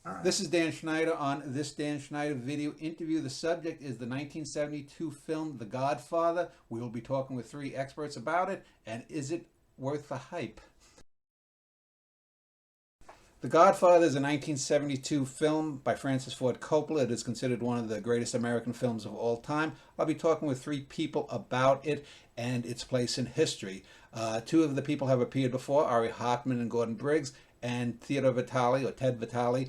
All right. This is Dan Schneider on this Dan Schneider video interview. The subject is the 1972 film The Godfather. We will be talking with three experts about it, and is it worth the hype? The Godfather is a 1972 film by Francis Ford Coppola. It is considered one of the greatest American films of all time. I'll be talking with three people about it and its place in history. Two of the people have appeared before, Ari Hartman and Gordon Briggs, and Theodore Vitale, or Ted Vitale,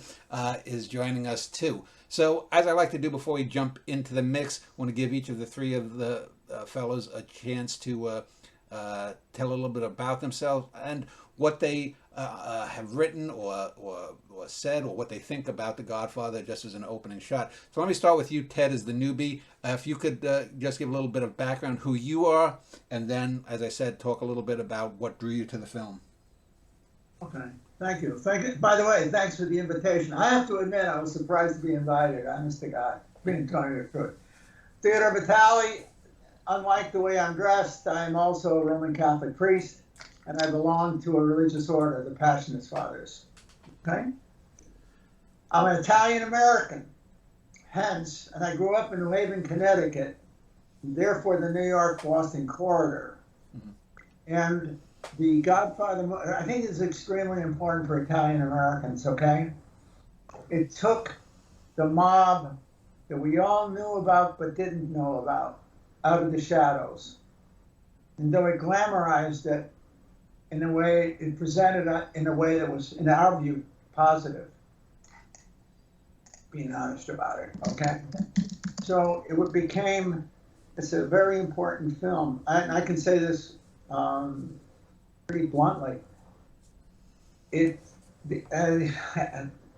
is joining us too. So, as I like to do before we jump into the mix, I want to give each of the three of the fellows a chance to tell a little bit about themselves and what they have written or said, or what they think about The Godfather, just as an opening shot. So let me start with you, Ted, as the newbie. If you could just give a little bit of background, who you are, and then, as I said, talk a little bit about what drew you to the film. Okay. Thank you. Thank you. By the way, thanks for the invitation. I have to admit, I was surprised to be invited. Honest to God, being telling you the truth. Theodore Vitale. Unlike the way I'm dressed, I am also a Roman Catholic priest, and I belong to a religious order, the Passionist Fathers. Okay. I'm an Italian American, hence, and I grew up in New Haven, Connecticut, therefore the New York-Boston corridor. Mhm. And the Godfather, I think is extremely important for Italian Americans, okay? It took the mob that we all knew about but didn't know about out of the shadows. And though it glamorized it in a way, it presented it in a way that was, in our view, positive, being honest about it, okay? So became, it's a very important film. I can say this pretty bluntly. It the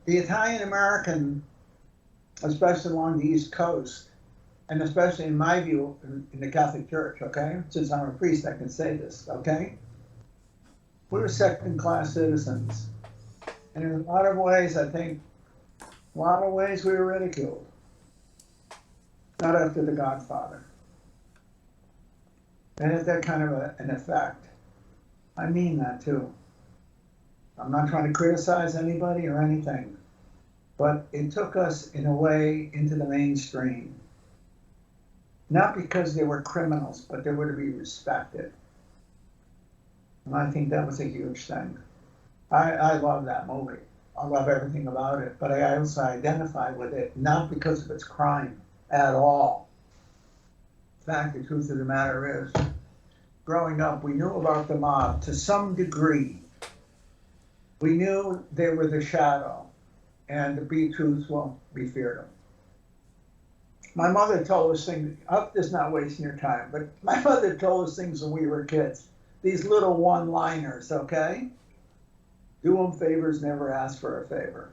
Italian American, especially along the East Coast, and especially in my view in the Catholic Church, okay? Since I'm a priest, I can say this, okay? We were second-class citizens. And in a lot of ways, I think, a lot of ways we were ridiculed. Not after The Godfather. And it had that kind of an effect. I mean that too. I'm not trying to criticize anybody or anything, but it took us in a way into the mainstream. Not because they were criminals, but they were to be respected. And I think that was a huge thing. I love that movie. I love everything about it, but I also identify with it, not because of its crime at all. In fact, the truth of the matter is, growing up, we knew about the mob to some degree. We knew they were the shadow, and to be truthful, we feared them. My mother told us things, I hope this is not wasting your time, but my mother told us things when we were kids. These little one-liners, okay? Do them favors, never ask for a favor.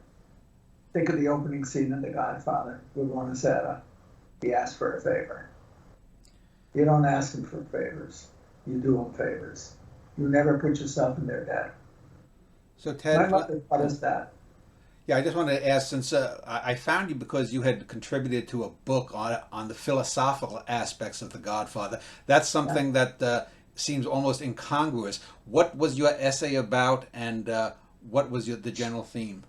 Think of the opening scene in The Godfather with Buonasera. He asked for a favor. You don't ask him for favors. You do them favors. You never put yourself in their debt. So, My Ted, mother taught us that. yeah, I just wanted to ask, since I found you because you had contributed to a book on the philosophical aspects of The Godfather. That's Yeah. something that seems almost incongruous. What was your essay about, and what was the general theme?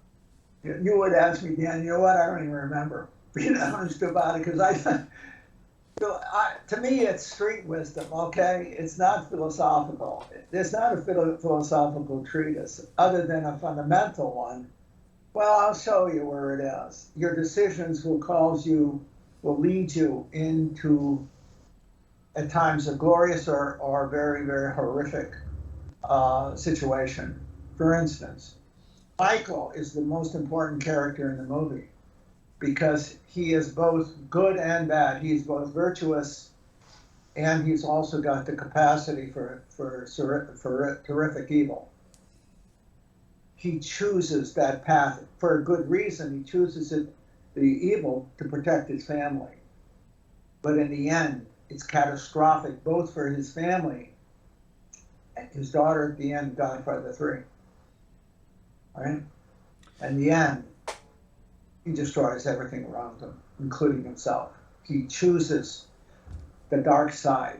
You would ask me, Dan, you know what? I don't even remember being honest about it because to me, it's street wisdom, okay? It's not philosophical. It's not a philosophical treatise other than a fundamental one. Well, I'll show you where it is. Your decisions will lead you into, at times, a glorious or very, very horrific situation. For instance, Michael is the most important character in the movie because he is both good and bad. He's both virtuous and he's also got the capacity for terrific evil. He chooses that path for a good reason. He chooses the evil to protect his family. But in the end, it's catastrophic both for his family and his daughter at the end, Godfather 3. All right? In the end, he destroys everything around him, including himself. He chooses the dark side.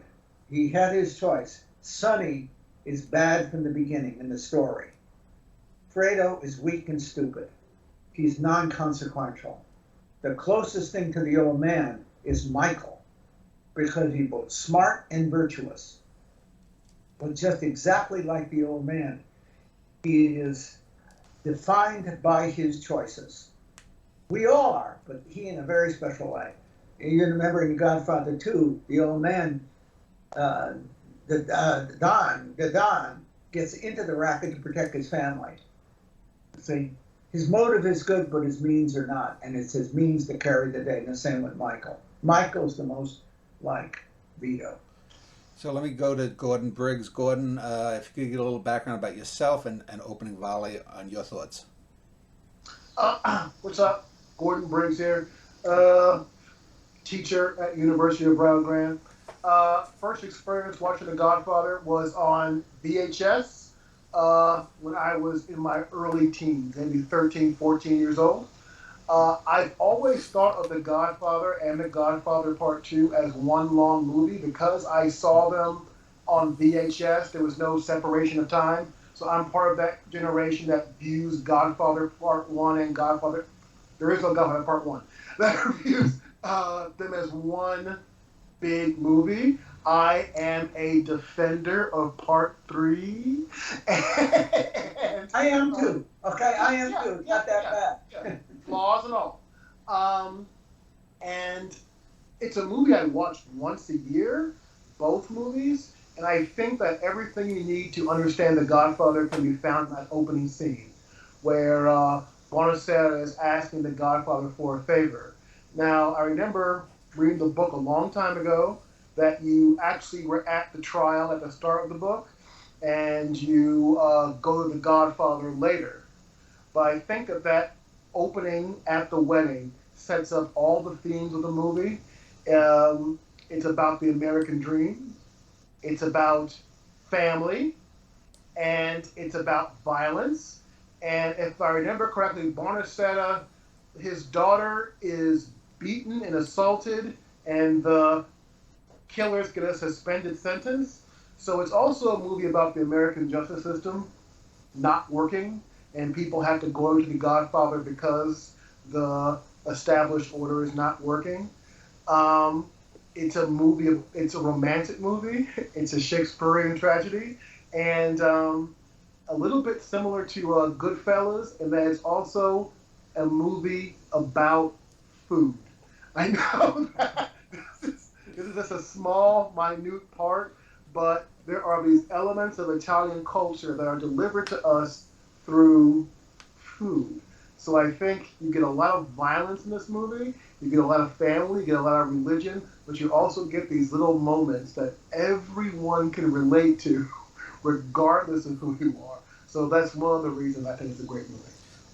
He had his choice. Sonny is bad from the beginning in the story. Fredo is weak and stupid. he's non-consequential. The closest thing to the old man is Michael, because he's both smart and virtuous. But just exactly like the old man, he is defined by his choices. We all are, but he in a very special way. You remember in Godfather 2, the old man, the Don, gets into the racket to protect his family. See, his motive is good, but his means are not, and it's his means that carry the day. And the same with Michael. Michael's the most like Vito. So let me go to Gordon Briggs. Gordon, if you could get a little background about yourself and opening volley on your thoughts. What's up? Gordon Briggs here. Teacher at University of Brown Grant. First experience watching The Godfather was on VHS when I was in my early teens, maybe 13, 14 years old. I've always thought of The Godfather and The Godfather Part 2 as one long movie because I saw them on VHS. There was no separation of time. So I'm part of that generation that views Godfather Part 1 and Godfather... There is no Godfather Part 1. That views them as one big movie. I am a defender of Part 3. And, I am too. Okay, I am too. Not that bad. Yeah. Flaws and all. And it's a movie I watch once a year, both movies, and I think that everything you need to understand The Godfather can be found in that opening scene, where Bonacera is asking The Godfather for a favor. Now, I remember reading the book a long time ago that you actually were at the trial at the start of the book, and you go to The Godfather later. But I think that opening at the wedding sets up all the themes of the movie. It's about the American dream. It's about family. And it's about violence. And if I remember correctly, Bonacera, his daughter is beaten and assaulted, and the killers get a suspended sentence. So it's also a movie about the American justice system not working, and people have to go to The Godfather because the established order is not working. It's a movie, it's a romantic movie, it's a Shakespearean tragedy, and a little bit similar to Goodfellas, in that it's also a movie about food. I know that this is just a small, minute part, but there are these elements of Italian culture that are delivered to us through food. So I think you get a lot of violence in this movie, you get a lot of family, you get a lot of religion, but you also get these little moments that everyone can relate to, regardless of who you are. So that's one of the reasons I think it's a great movie.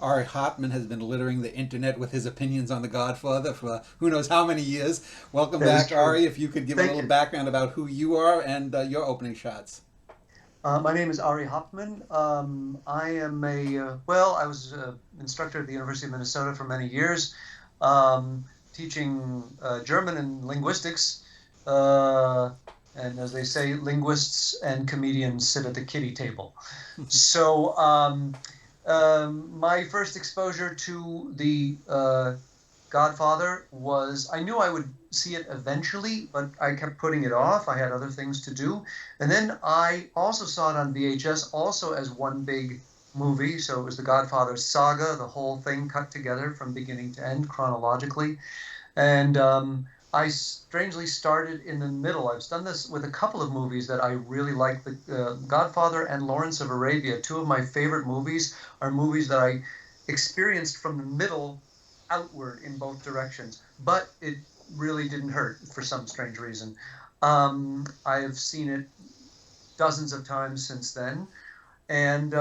Ari Hopman has been littering the internet with his opinions on The Godfather for who knows how many years. Welcome back, Ari. If you could give a little background about who you are and your opening shots. My name is Ari Hopman. I am I was an instructor at the University of Minnesota for many years, teaching German and linguistics. And as they say, linguists and comedians sit at the kiddie table. So my first exposure to The Godfather was, I knew I would see it eventually, but I kept putting it off. I had other things to do. And then I also saw it on VHS, also as one big movie. So it was The Godfather saga, the whole thing cut together from beginning to end chronologically. And I strangely started in the middle. I've done this with a couple of movies that I really like. The Godfather and Lawrence of Arabia, two of my favorite movies, are movies that I experienced from the middle outward in both directions. But it really didn't hurt for some strange reason. I have seen it dozens of times since then. And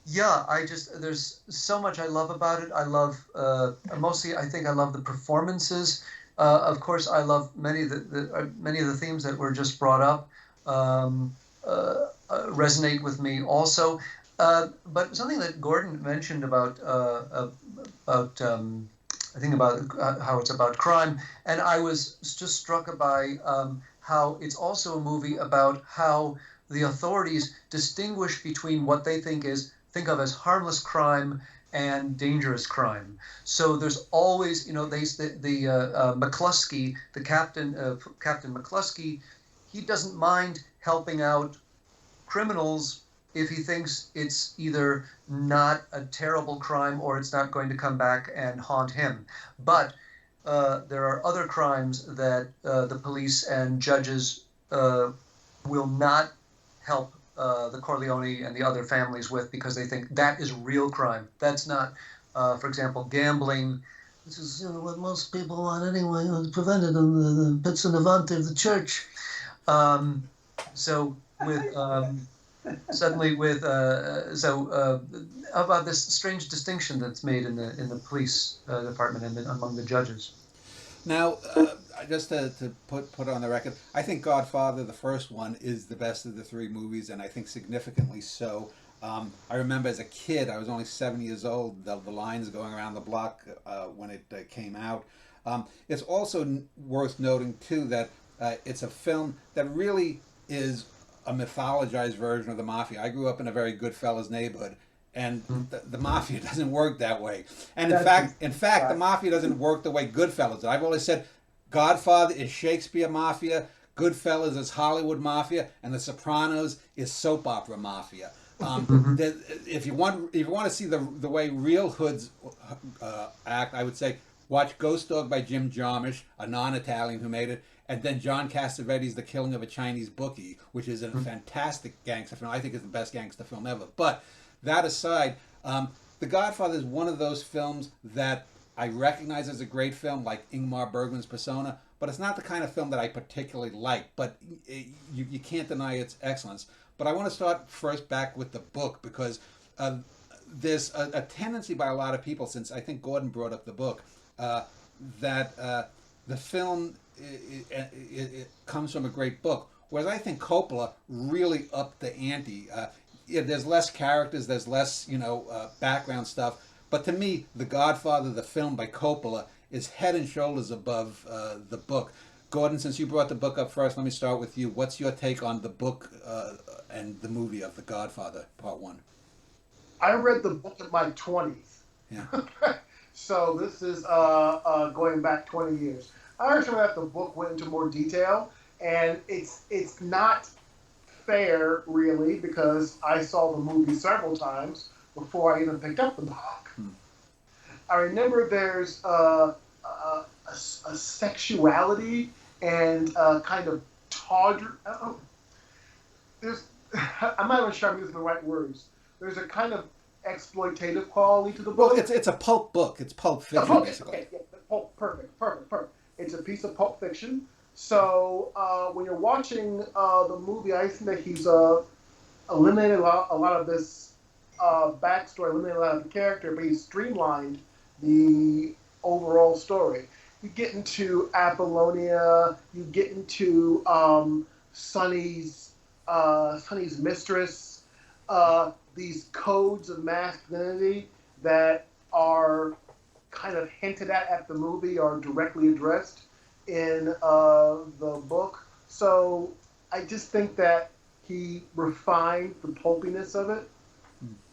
there's so much I love about it. I love, mostly I think I love the performances. Of course, I love many of the themes that were just brought up, resonate with me also. But something that Gordon mentioned about I think about how it's about crime, and I was just struck by how it's also a movie about how the authorities distinguish between what they think of as harmless crime and dangerous crime. So there's always, McCluskey, the Captain McCluskey, he doesn't mind helping out criminals if he thinks it's either not a terrible crime or it's not going to come back and haunt him. But there are other crimes that the police and judges will not help the Corleone and the other families with, because they think that is real crime. That's not, for example, gambling. This is what most people want anyway. It was prevented in the pizza Navante of the church. So with about this strange distinction that's made in the police department and among the judges. Now, just to put on the record, I think Godfather, the first one, is the best of the three movies, and I think significantly so. I remember as a kid, I was only 7 years old, the lines going around the block when it came out. It's also worth noting, too, that it's a film that really is a mythologized version of the mafia. I grew up in a very Goodfellas neighborhood, and the mafia doesn't work that way. And in fact, the mafia doesn't work the way Goodfellas did. I've always said Godfather is Shakespeare mafia, Goodfellas is Hollywood mafia, and The Sopranos is soap opera mafia. If you want to see the way real hoods act, I would say watch Ghost Dog by Jim Jarmusch, a non-Italian who made it, and then John Cassavetes' The Killing of a Chinese Bookie, which is a fantastic gangster film. I think it's the best gangster film ever. But that aside, The Godfather is one of those films that I recognize as a great film, like Ingmar Bergman's Persona, but it's not the kind of film that I particularly like. But you can't deny its excellence. But I want to start first back with the book, because there's a tendency by a lot of people, since I think Gordon brought up the book, that the film it comes from a great book, whereas I think Coppola really upped the ante. There's less characters, there's less background stuff, but to me, The Godfather, the film by Coppola, is head and shoulders above the book. Gordon, since you brought the book up first, let me start with you. What's your take on the book and the movie of The Godfather, Part 1? I read the book in my 20s. Yeah. So this is going back 20 years. I understand that the book went into more detail, and it's not fair, really, because I saw the movie several times before I even picked up the book. I remember there's a sexuality and kind of tawdry. I'm not even sure I'm using the right words. There's a kind of exploitative quality to the book. Well, it's a pulp book. It's pulp fiction, basically. Okay, yeah, pulp, perfect. It's a piece of pulp fiction. So when you're watching the movie, I think that he's eliminated a lot of this backstory, eliminated a lot of the character, but he's streamlined the overall story. You get into Apollonia, you get into Sonny's mistress, these codes of masculinity that are kind of hinted at the movie are directly addressed in the book. So I just think that he refined the pulpiness of it.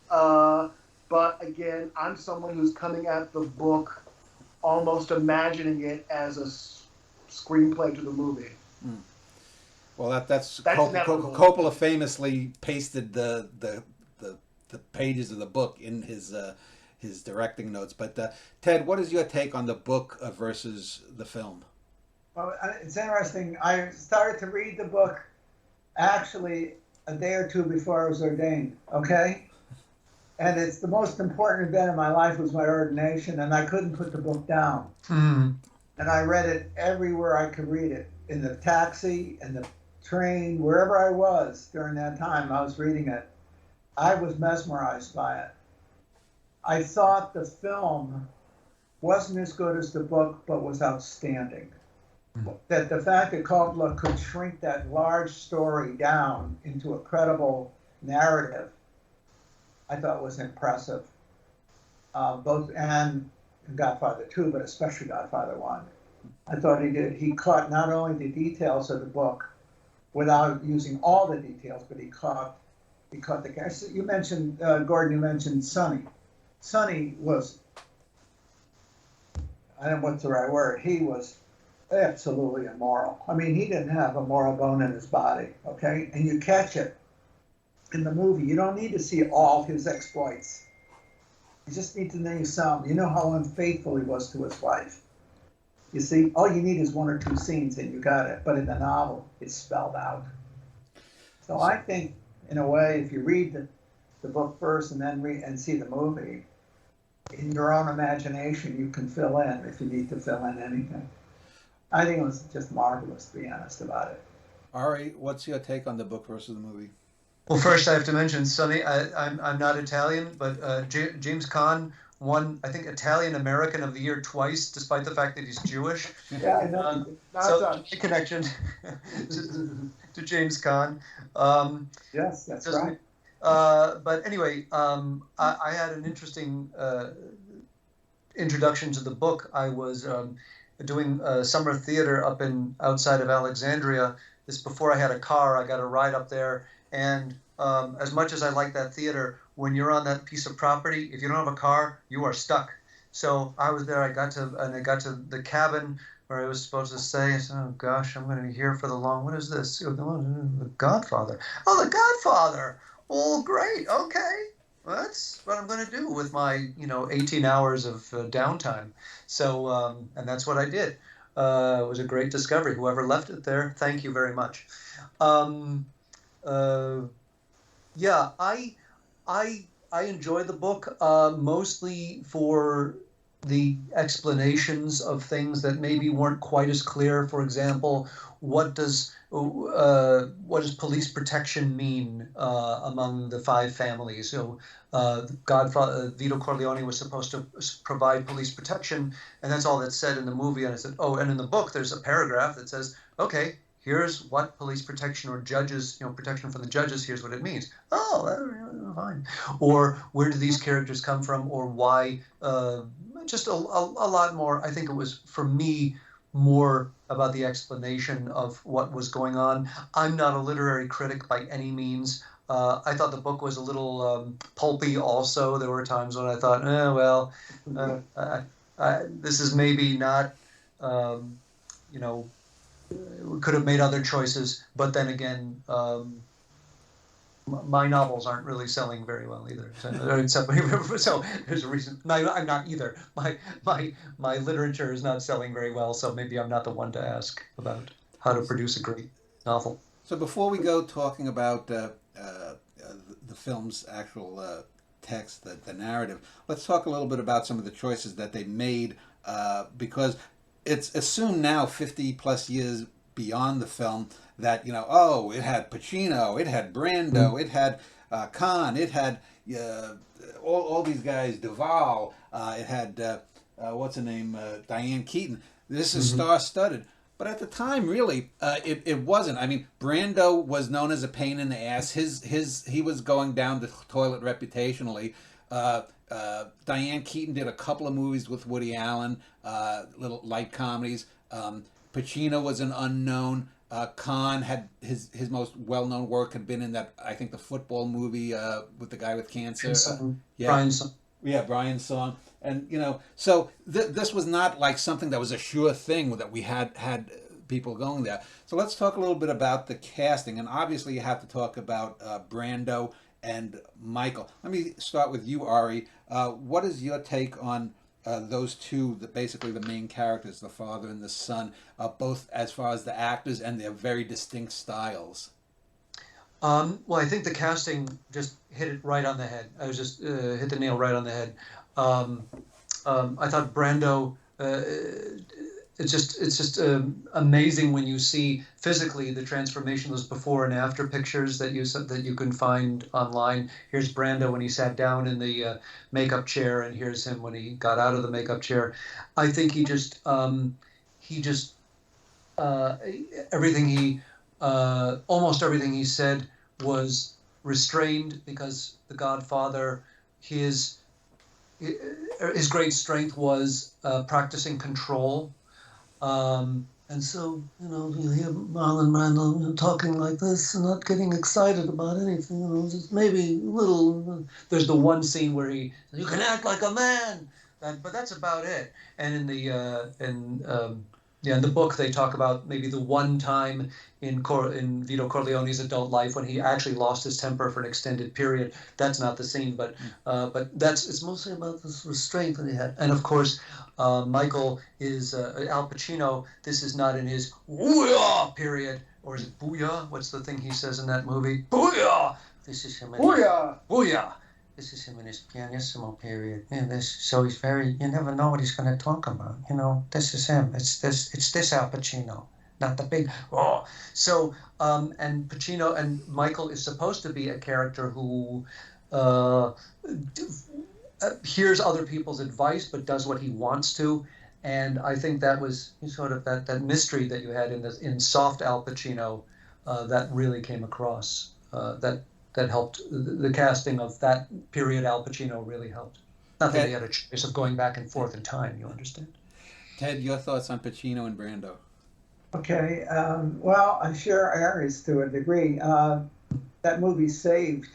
But again, I'm someone who's coming at the book almost imagining it as a screenplay to the movie. Well, that's Coppola famously pasted the pages of the book in his directing notes. But Ted, what is your take on the book versus the film? Well, it's interesting. I started to read the book actually a day or two before I was ordained. Okay. And it's the most important event in my life was my ordination, and I couldn't put the book down. And I read it everywhere I could read it, in the taxi, in the train, wherever I was during that time, I was reading it. I was mesmerized by it. I thought the film wasn't as good as the book, but was outstanding. That the fact that Coppola could shrink that large story down into a credible narrative, I thought was impressive. Both and Godfather 2, but especially Godfather 1. I thought he caught not only the details of the book without using all the details, but he caught the characters. You mentioned, Gordon, you mentioned Sonny. Sonny was, I don't know what's the right word, he was absolutely immoral. I mean, he didn't have a moral bone in his body, okay? And you catch it in the movie. You don't need to see all his exploits. You just need to name some. You know how unfaithful he was to his wife. You see, all you need is one or two scenes and you got it. But in the novel, it's spelled out. So I think, in a way, if you read the book first and then read and see the movie, in your own imagination, you can fill in if you need to fill in anything. I think it was just marvelous, to be honest about it. Ari, what's your take on the book versus the movie? Well, first I have to mention, Sonny, I'm not Italian, but James Caan won, I think, Italian American of the Year twice, despite the fact that he's Jewish. Yeah, I know. So a connection to James Caan. Yes, that's right. But anyway, I had an interesting introduction to the book. I was doing summer theater up outside of Alexandria. This before I had a car. I got a ride up there, and as much as I like that theater, when you're on that piece of property, if you don't have a car, you are stuck. So I was there. I got to the cabin where I was supposed to stay. I said, "Oh gosh, I'm going to be here for the long. What is this? The Godfather. Oh, the Godfather. Oh, great. Okay, well, that's what I'm going to do with my 18 hours of downtime." So and that's what I did. It was a great discovery. Whoever left it there, thank you very much. Yeah, I enjoy the book mostly for the explanations of things that maybe weren't quite as clear. For example, what does police protection mean among the five families? So, Godfather Vito Corleone was supposed to provide police protection, and that's all that's said in the movie. And I said, oh, and in the book, there's a paragraph that says, okay, here's what police protection or judges, protection from the judges, here's what it means. Oh, fine. Or where do these characters come from, or why? Just a lot more. I think it was, for me, more about the explanation of what was going on. I'm not a literary critic by any means. I thought the book was a little pulpy also. There were times when I thought, this is maybe not, we could have made other choices. But then again, my novels aren't really selling very well either. So there's a reason. I'm not either. My literature is not selling very well, so maybe I'm not the one to ask about how to produce a great novel. So before we go talking about the film's actual text, the narrative, let's talk a little bit about some of the choices that they made, because it's assumed now, 50 plus years beyond the film, that it had Pacino, it had Brando, it had Caan, it had all these guys, Duvall, it had what's her name, Diane Keaton. This is star-studded. But at the time, really, it wasn't. I mean, Brando was known as a pain in the ass. He was going down the toilet reputationally. Diane Keaton did a couple of movies with Woody Allen, little light comedies. Pacino was an unknown. Caan had his most well-known work had been in that, I think, the football movie with the guy with cancer. Brian's Song. Yeah, Brian's Song. And, so this was not like something that was a sure thing that we had people going there. So let's talk a little bit about the casting. And obviously you have to talk about Brando and Michael. Let me start with you, Ari. What is your take on those two, basically the main characters, the father and the son, both as far as the actors and their very distinct styles? Well, I think the casting just hit it right on the head. I was just hit the nail right on the head. I thought Brando. It's just amazing when you see physically the transformation, those before and after pictures that you can find online. Here's Brando when he sat down in the makeup chair, and here's him when he got out of the makeup chair. I think almost everything he said was restrained, because the Godfather, his great strength was practicing control. And And so, you hear Marlon Brando talking like this and not getting excited about anything, just maybe a little. There's the one scene where you can act like a man, but that's about it. And in the book they talk about maybe the one time in Vito Corleone's adult life when he actually lost his temper for an extended period. That's not the scene, but it's mostly about this restraint that he had. And of course, Michael is Al Pacino. This is not in his "Booyah" period, or is it "Booyah"? What's the thing he says in that movie? "Booyah." This is him. Booyah! Booyah. This is him in his pianissimo period. So he's very. You never know what he's going to talk about. This is him. It's this Al Pacino, not the big. Oh, so and Pacino and Michael is supposed to be a character who. Hears other people's advice but does what he wants to, and I think that was sort of that mystery that you had in soft Al Pacino that really came across. That helped the casting of that period. Al Pacino really helped. Not that he had a choice of going back and forth in time. You understand? Ted, your thoughts on Pacino and Brando? Okay, well, I share Aries to a degree. That movie saved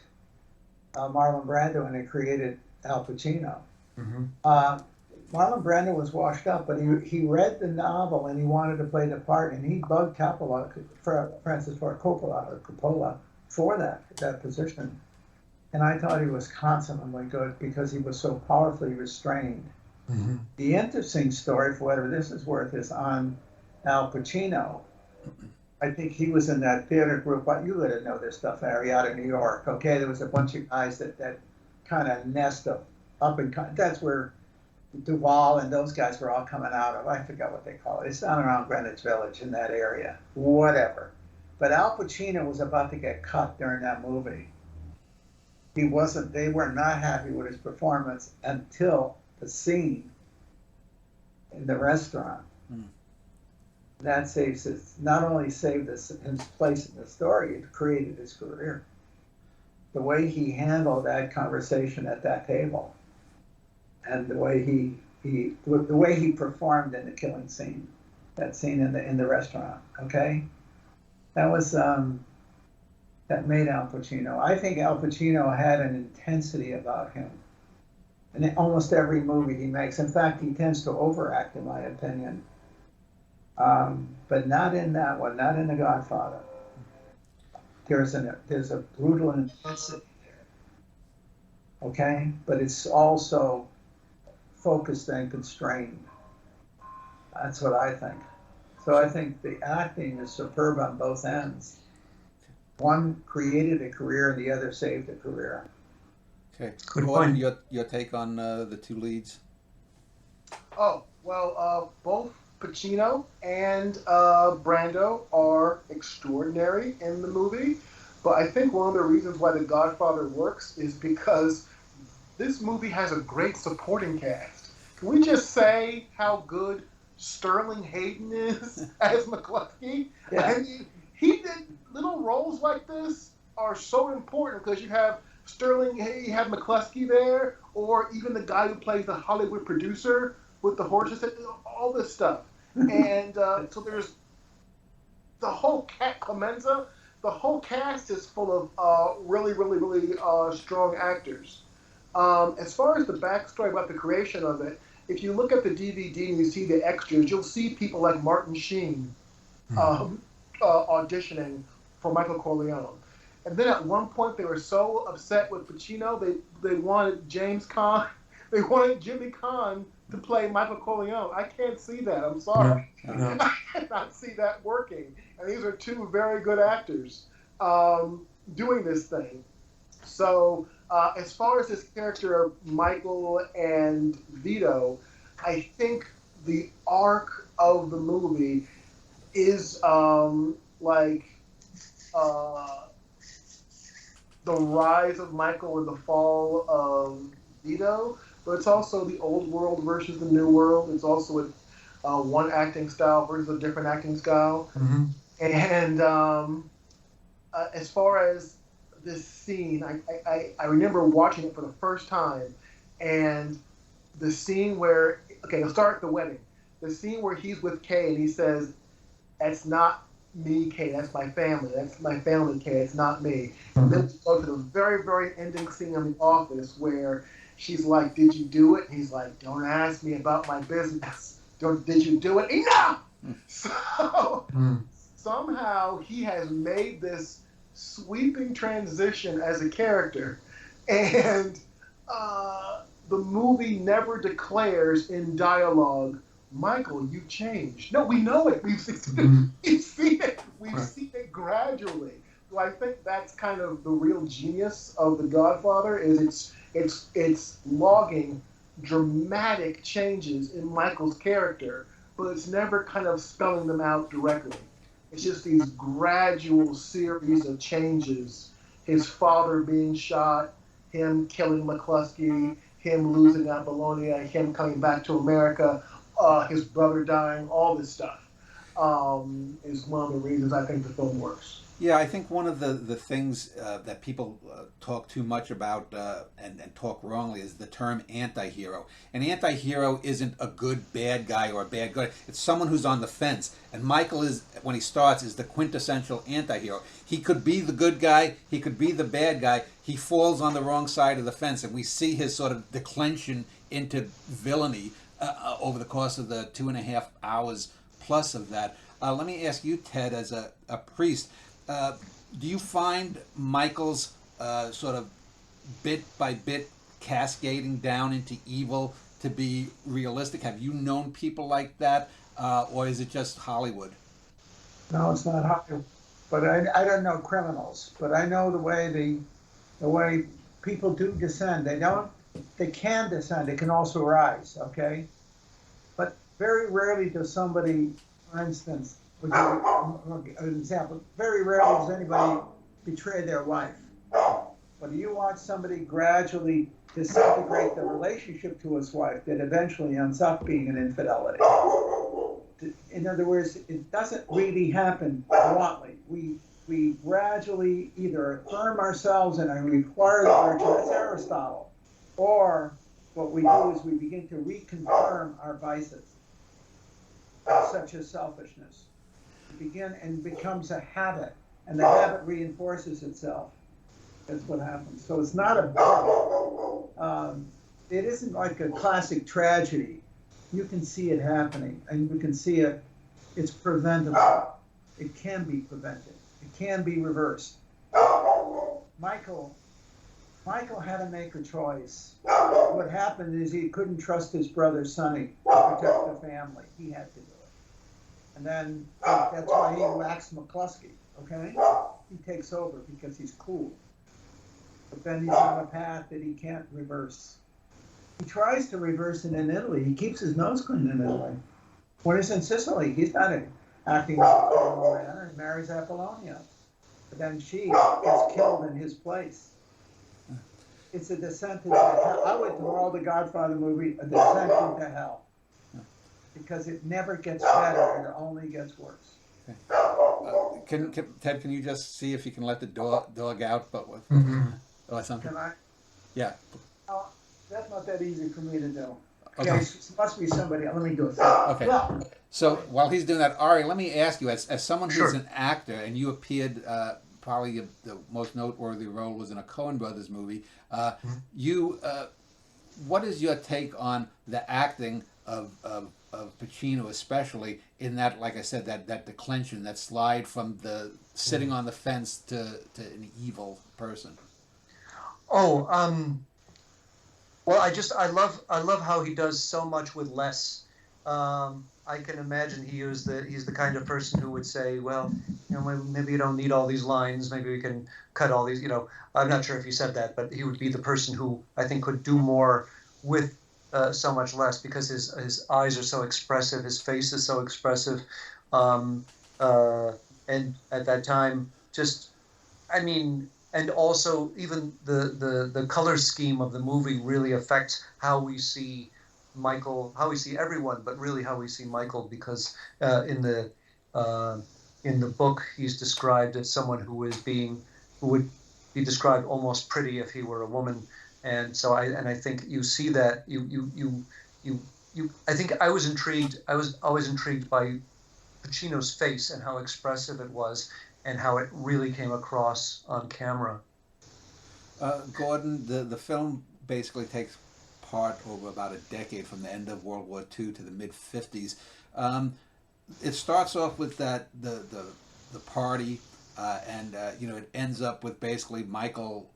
Marlon Brando, and it created Al Pacino. Mm-hmm. Marlon Brando was washed up, but he read the novel and he wanted to play the part, and he bugged Francis Ford Coppola for that position. And I thought he was consummately good because he was so powerfully restrained. Mm-hmm. The interesting story, for whatever this is worth, is on Al Pacino. I think he was in that theater group, but you gotta know this stuff, Harry, out of New York. Okay, there was a bunch of guys that kind of nest up and that's where Duvall and those guys were all coming out of. I forgot what they call it. It's down around Greenwich Village in that area, whatever. But Al Pacino was about to get cut during that movie. They were not happy with his performance until the scene in the restaurant. That not only saved his place in the story, it created his career. The way he handled that conversation at that table, and the way he performed in the killing scene, that scene in the restaurant. Okay, that was that made Al Pacino. I think Al Pacino had an intensity about him in almost every movie he makes. In fact, he tends to overact, in my opinion. But not in that one, not in The Godfather. There's a brutal intensity there. Okay? But it's also focused and constrained. That's what I think. So I think the acting is superb on both ends. One created a career, and the other saved a career. Okay. Good Gordon, point. your take on the two leads? Oh, well, both Pacino and Brando are extraordinary in the movie, but I think one of the reasons why The Godfather works is because this movie has a great supporting cast. Can we just say how good Sterling Hayden is as McCluskey? Yeah. I mean, he did little roles like this are so important because you have Sterling, you have McCluskey there, or even the guy who plays the Hollywood producer with the horses, all this stuff. And so there's the whole Clemenza, the whole cast is full of really, really, really strong actors. As far as the backstory about the creation of it, if you look at the DVD and you see the extras, you'll see people like Martin Sheen auditioning for Michael Corleone. And then at one point they were so upset with Pacino, they wanted James Caan, they wanted Jimmy Caan to play Michael Corleone. I can't see that. I'm sorry. No. I cannot see that working. And these are two very good actors doing this thing. So as far as this character of Michael and Vito, I think the arc of the movie is the rise of Michael and the fall of Vito, but it's also the old world versus the new world. It's also one acting style versus a different acting style. Mm-hmm. And as far as this scene, I remember watching it for the first time, and the scene where, okay, I'll start at the wedding. The scene where he's with Kay and he says, That's not me, Kay. That's my family. That's my family, Kay. It's not me. And then we go to the very, very ending scene in the office where she's like, "Did you do it?" And he's like, "Don't ask me about my business. Did you do it?" Enough. So somehow he has made this sweeping transition as a character, and the movie never declares in dialogue, "Michael, you've changed." No, we know it. We've seen it. We've seen it gradually. So I think that's kind of the real genius of The Godfather. Is it's logging dramatic changes in Michael's character, but it's never kind of spelling them out directly. It's just these gradual series of changes. His father being shot, him killing McCluskey, him losing Apollonia, him coming back to America, his brother dying, all this stuff is one of the reasons I think the film works. Yeah, I think one of the things that people talk too much about and talk wrongly is the term anti-hero. An anti-hero isn't a good bad guy or a bad guy. It's someone who's on the fence. And Michael is, when he starts, is the quintessential anti-hero. He could be the good guy. He could be the bad guy. He falls on the wrong side of the fence. And we see his sort of declension into villainy over the course of the 2.5 hours plus of that. Let me ask you, Ted, as a priest, do you find Michael's sort of bit by bit cascading down into evil to be realistic? Have you known people like that, or is it just Hollywood? No, it's not Hollywood. But I don't know criminals, but I know the way people do descend. They can descend. They can also rise. Okay, but very rarely does somebody, for instance, an example, very rarely does anybody betray their wife. But you watch somebody gradually disintegrate the relationship to his wife that eventually ends up being an infidelity. In other words, it doesn't really happen bluntly. We gradually either affirm ourselves and require the virtue, that's Aristotle, or what we do is we begin to reconfirm our vices, such as selfishness. Begin and becomes a habit, and the habit reinforces itself. That's what happens. So it's not it isn't like a classic tragedy. You can see it happening, and you can see it. It's preventable. It can be prevented. It can be reversed. Michael had to make a choice. What happened is he couldn't trust his brother Sonny to protect the family. He had to do it. And then that's why he whacks McCluskey, okay? He takes over because he's cool. But then he's on a path that he can't reverse. He tries to reverse it in Italy. He keeps his nose clean in Italy. When he's in Sicily, he's not acting like a criminal man. He marries Apollonia. But then she gets killed in his place. It's a descent into hell. I would call the Godfather movie a descent into hell. Because it never gets better, it only gets worse. Okay. Ted, can you just see if you can let the dog out, but with or something? Can I? Yeah. Oh, that's not that easy for me to do. Okay. Okay, it must be somebody. Let me do it. Okay. Well, So while he's doing that, Ari, let me ask you, as someone who's an actor, and you appeared, probably the most noteworthy role was in a Coen Brothers movie. What is your take on the acting of Pacino, especially in that, like I said, that declension, that slide from the sitting on the fence to an evil person? Oh, well, I love how he does so much with less. I can imagine he's the kind of person who would say, well, maybe you don't need all these lines. Maybe we can cut all these. I'm not sure if he said that, but he would be the person who I think could do more with so much less, because his eyes are so expressive, his face is so expressive, and at that time, and also even the color scheme of the movie really affects how we see Michael, how we see everyone, but really how we see Michael, because in the book he's described as someone who would be described almost pretty if he were a woman. And so I think you see that I think I was intrigued. I was always intrigued by Pacino's face and how expressive it was and how it really came across on camera. Gordon, the film basically takes part over about a decade from the end of World War II to the mid 50s. It starts off with the party, and it ends up with basically Michael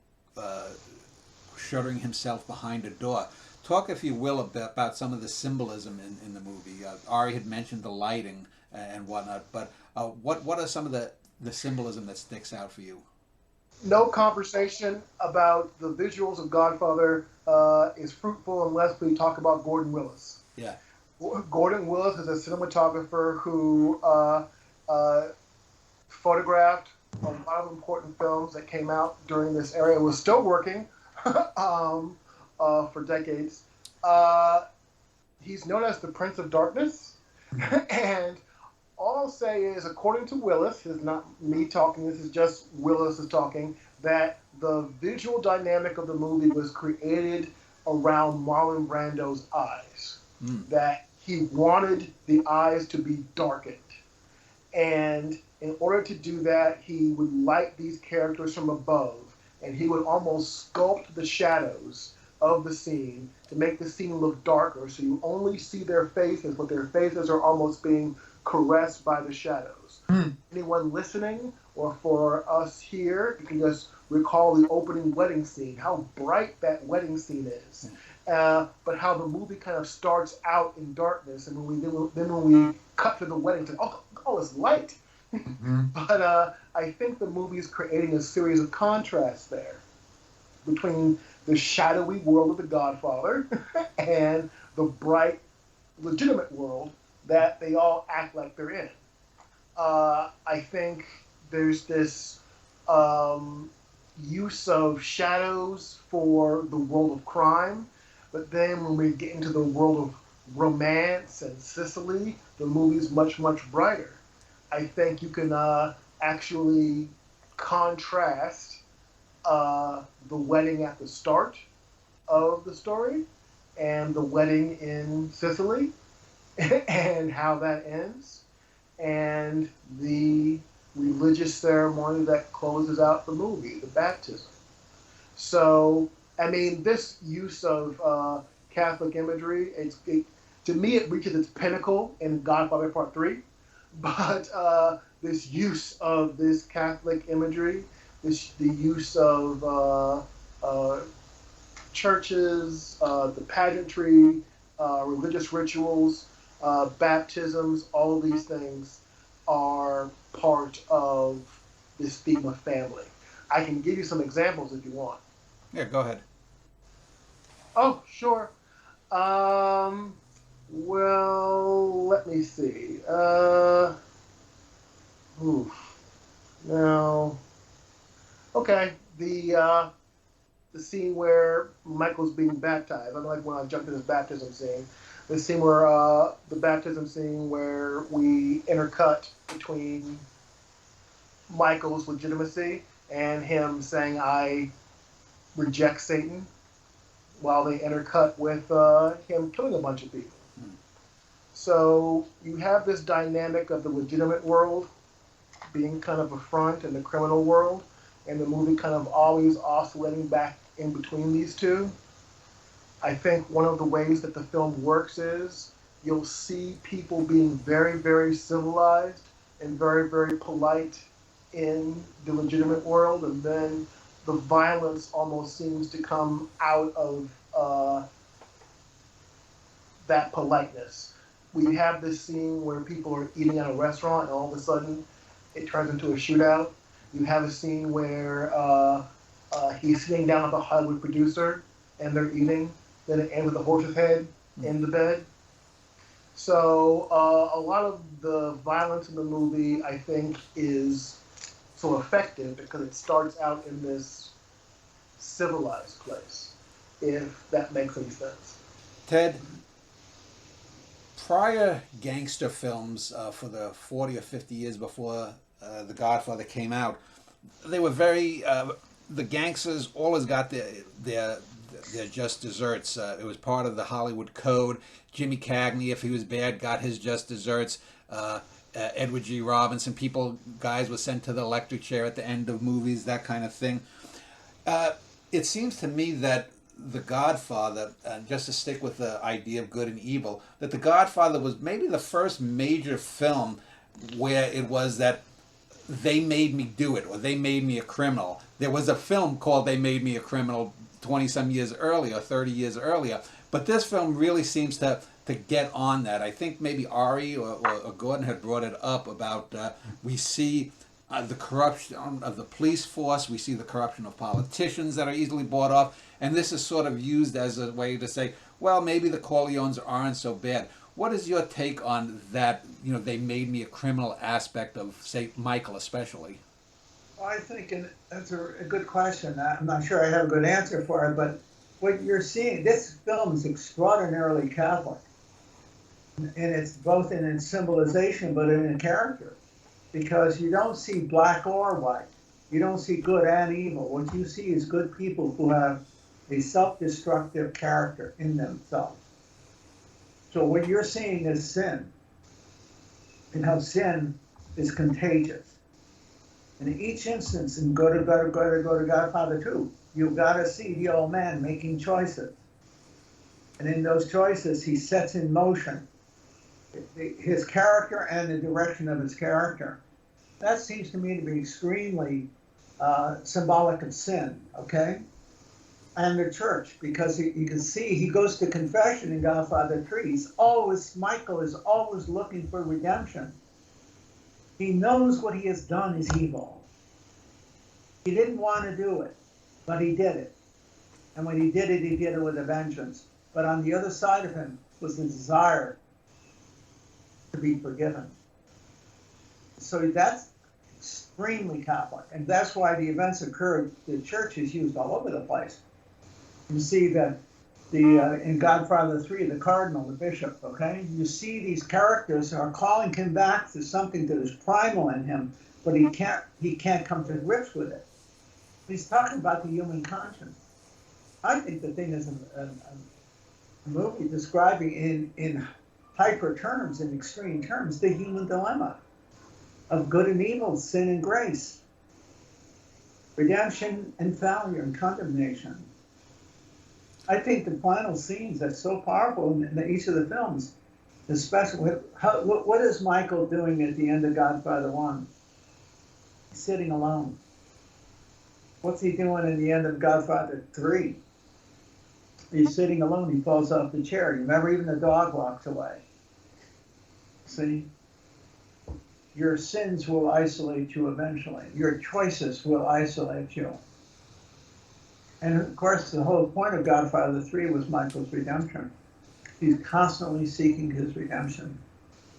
shuttering himself behind a door. Talk, if you will, about some of the symbolism in the movie. Ari had mentioned the lighting and whatnot, but what are some of the symbolism that sticks out for you? No conversation about the visuals of Godfather is fruitful unless we talk about Gordon Willis. Yeah. Gordon Willis is a cinematographer who photographed a lot of important films that came out during this era. Was still working for decades. He's known as the Prince of Darkness, and all I'll say is, according to Willis, this is not me talking, this is just Willis is talking, that the visual dynamic of the movie was created around Marlon Brando's eyes. That he wanted the eyes to be darkened. And in order to do that, he would light these characters from above, and he would almost sculpt the shadows of the scene to make the scene look darker, so you only see their faces, but their faces are almost being caressed by the shadows. Anyone listening, or for us here, you can just recall the opening wedding scene, how bright that wedding scene is. But how the movie kind of starts out in darkness, and when we cut to the wedding, it's like, oh, it's light. But I think the movie is creating a series of contrasts there between the shadowy world of The Godfather and the bright, legitimate world that they all act like they're in. I think there's this use of shadows for the world of crime, but then when we get into the world of romance and Sicily, the movie's much, much brighter. I think you can actually contrast the wedding at the start of the story and the wedding in Sicily and how that ends, and the religious ceremony that closes out the movie, the baptism. So, I mean, this use of Catholic imagery, to me, it reaches its pinnacle in Godfather Part 3. But this use of this Catholic imagery, the use of churches, the pageantry, religious rituals, baptisms, all of these things are part of this theme of family. I can give you some examples if you want. Yeah, go ahead. Oh, sure. Well, let me see. Now, okay, the scene where Michael's being baptized. I don't like when I jump to this baptism scene. The scene where the baptism scene where we intercut between Michael's legitimacy and him saying, "I reject Satan," while they intercut with him killing a bunch of people. So you have this dynamic of the legitimate world being kind of a front and the criminal world, and the movie kind of always oscillating back in between these two. I think one of the ways that the film works is you'll see people being very, very civilized and very, very polite in the legitimate world, and then the violence almost seems to come out of that politeness. We have this scene where people are eating at a restaurant, and all of a sudden it turns into a shootout. You have a scene where he's sitting down with a Hollywood producer, and they're eating. Then it ends with a horse's head in the bed. So a lot of the violence in the movie, I think, is so effective because it starts out in this civilized place, if that makes any sense. Ted, prior gangster films for the 40 or 50 years before The Godfather came out, they were very, the gangsters always got their just desserts. It was part of the Hollywood code. Jimmy Cagney, if he was bad, got his just desserts. Edward G. Robinson. Guys were sent to the electric chair at the end of movies, that kind of thing. It seems to me that The Godfather, just to stick with the idea of good and evil, that The Godfather was maybe the first major film where it was that they made me do it, or they made me a criminal. There was a film called They Made Me a Criminal 20-some years earlier, 30 years earlier, but this film really seems to get on that. I think maybe Ari or Gordon had brought it up about we see the corruption of the police force, we see the corruption of politicians that are easily bought off, and this is sort of used as a way to say, well, maybe the Corleones aren't so bad. What is your take on that, they made me a criminal aspect of, say, Michael especially? Well, I think that's a good question. I'm not sure I have a good answer for it, but what you're seeing, this film is extraordinarily Catholic. And it's both in its symbolization, but in its character. Because you don't see black or white. You don't see good and evil. What you see is good people who have a self-destructive character in themselves. So what you're seeing is sin, and how sin is contagious. And in each instance, and go to Godfather 2, you've got to see the old man making choices. And in those choices, he sets in motion his character and the direction of his character. That seems to me to be extremely symbolic of sin, okay? And the church, because you can see he goes to confession in Godfather 3. Michael is always looking for redemption. He knows what he has done is evil. He didn't want to do it, but he did it. And when he did it with a vengeance. But on the other side of him was the desire to be forgiven. So that's extremely Catholic. And that's why the events occurred, the church is used all over the place. You see that in Godfather 3, the cardinal, the bishop, okay? You see these characters are calling him back to something that is primal in him, but he can't come to grips with it. He's talking about the human conscience. I think the thing is a movie describing in hyper terms, in extreme terms, the human dilemma of good and evil, sin and grace, redemption and failure and condemnation. I think the final scenes are so powerful in each of the films, especially what is Michael doing at the end of Godfather 1? He's sitting alone. What's he doing in the end of Godfather 3? He's sitting alone. He falls off the chair. Remember, even the dog walks away. See? Your sins will isolate you eventually. Your choices will isolate you. And of course, the whole point of Godfather 3 was Michael's redemption. He's constantly seeking his redemption.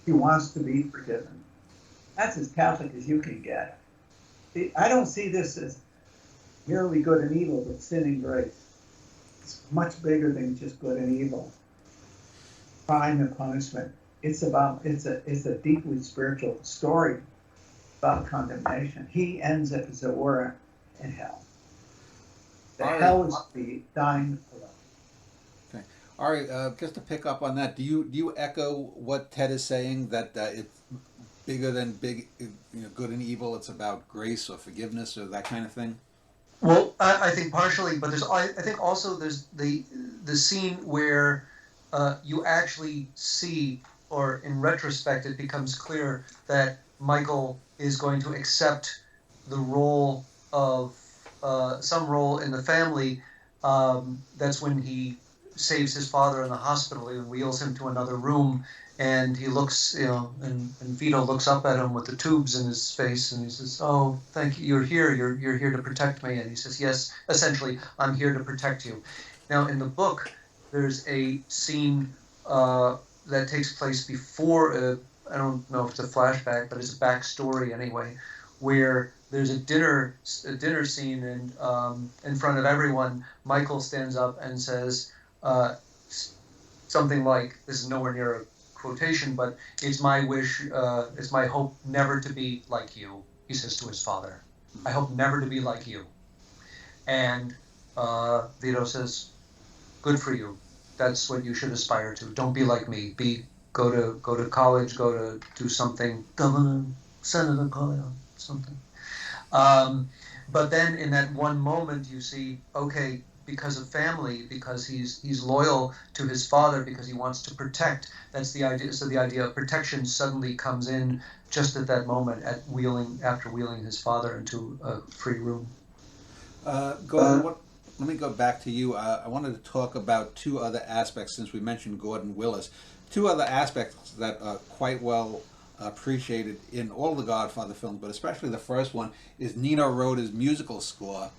He wants to be forgiven. That's as Catholic as you can get. I don't see this as merely good and evil, but sin and grace. It's much bigger than just good and evil. Crime and punishment. It's a deeply spiritual story about condemnation. He ends up, as it were, in hell. The hell is the dying alone. Okay, Ari, just to pick up on that, do you echo what Ted is saying, that it's bigger than good and evil? It's about grace or forgiveness or that kind of thing. Well, I think partially, but I think also there's the scene where you actually see, or in retrospect, it becomes clear that Michael is going to accept the role of some role in the family. That's when he saves his father in the hospital and wheels him to another room, and he looks, and Vito looks up at him with the tubes in his face, and he says, "Oh, thank you, you're here to protect me." And he says, "Yes, essentially, I'm here to protect you." Now, in the book, there's a scene that takes place before, I don't know if it's a flashback, but it's a backstory anyway, where there's a dinner scene, and in front of everyone, Michael stands up and says something like, this is nowhere near a quotation, but it's my wish, it's my hope never to be like you, he says to his father. I hope never to be like you. And Vito says, good for you. That's what you should aspire to. Don't be like me. Be go to college, go to do something, governor, senator, something. But then in that one moment, you see, okay, because of family, because he's loyal to his father, because he wants to protect. That's the idea. So the idea of protection suddenly comes in just at that moment, after wheeling his father into a free room. Gordon, let me go back to you. I wanted to talk about two other aspects since we mentioned Gordon Willis. Two other aspects that are quite well appreciated in all the Godfather films, but especially the first one, is Nino Rota's musical score.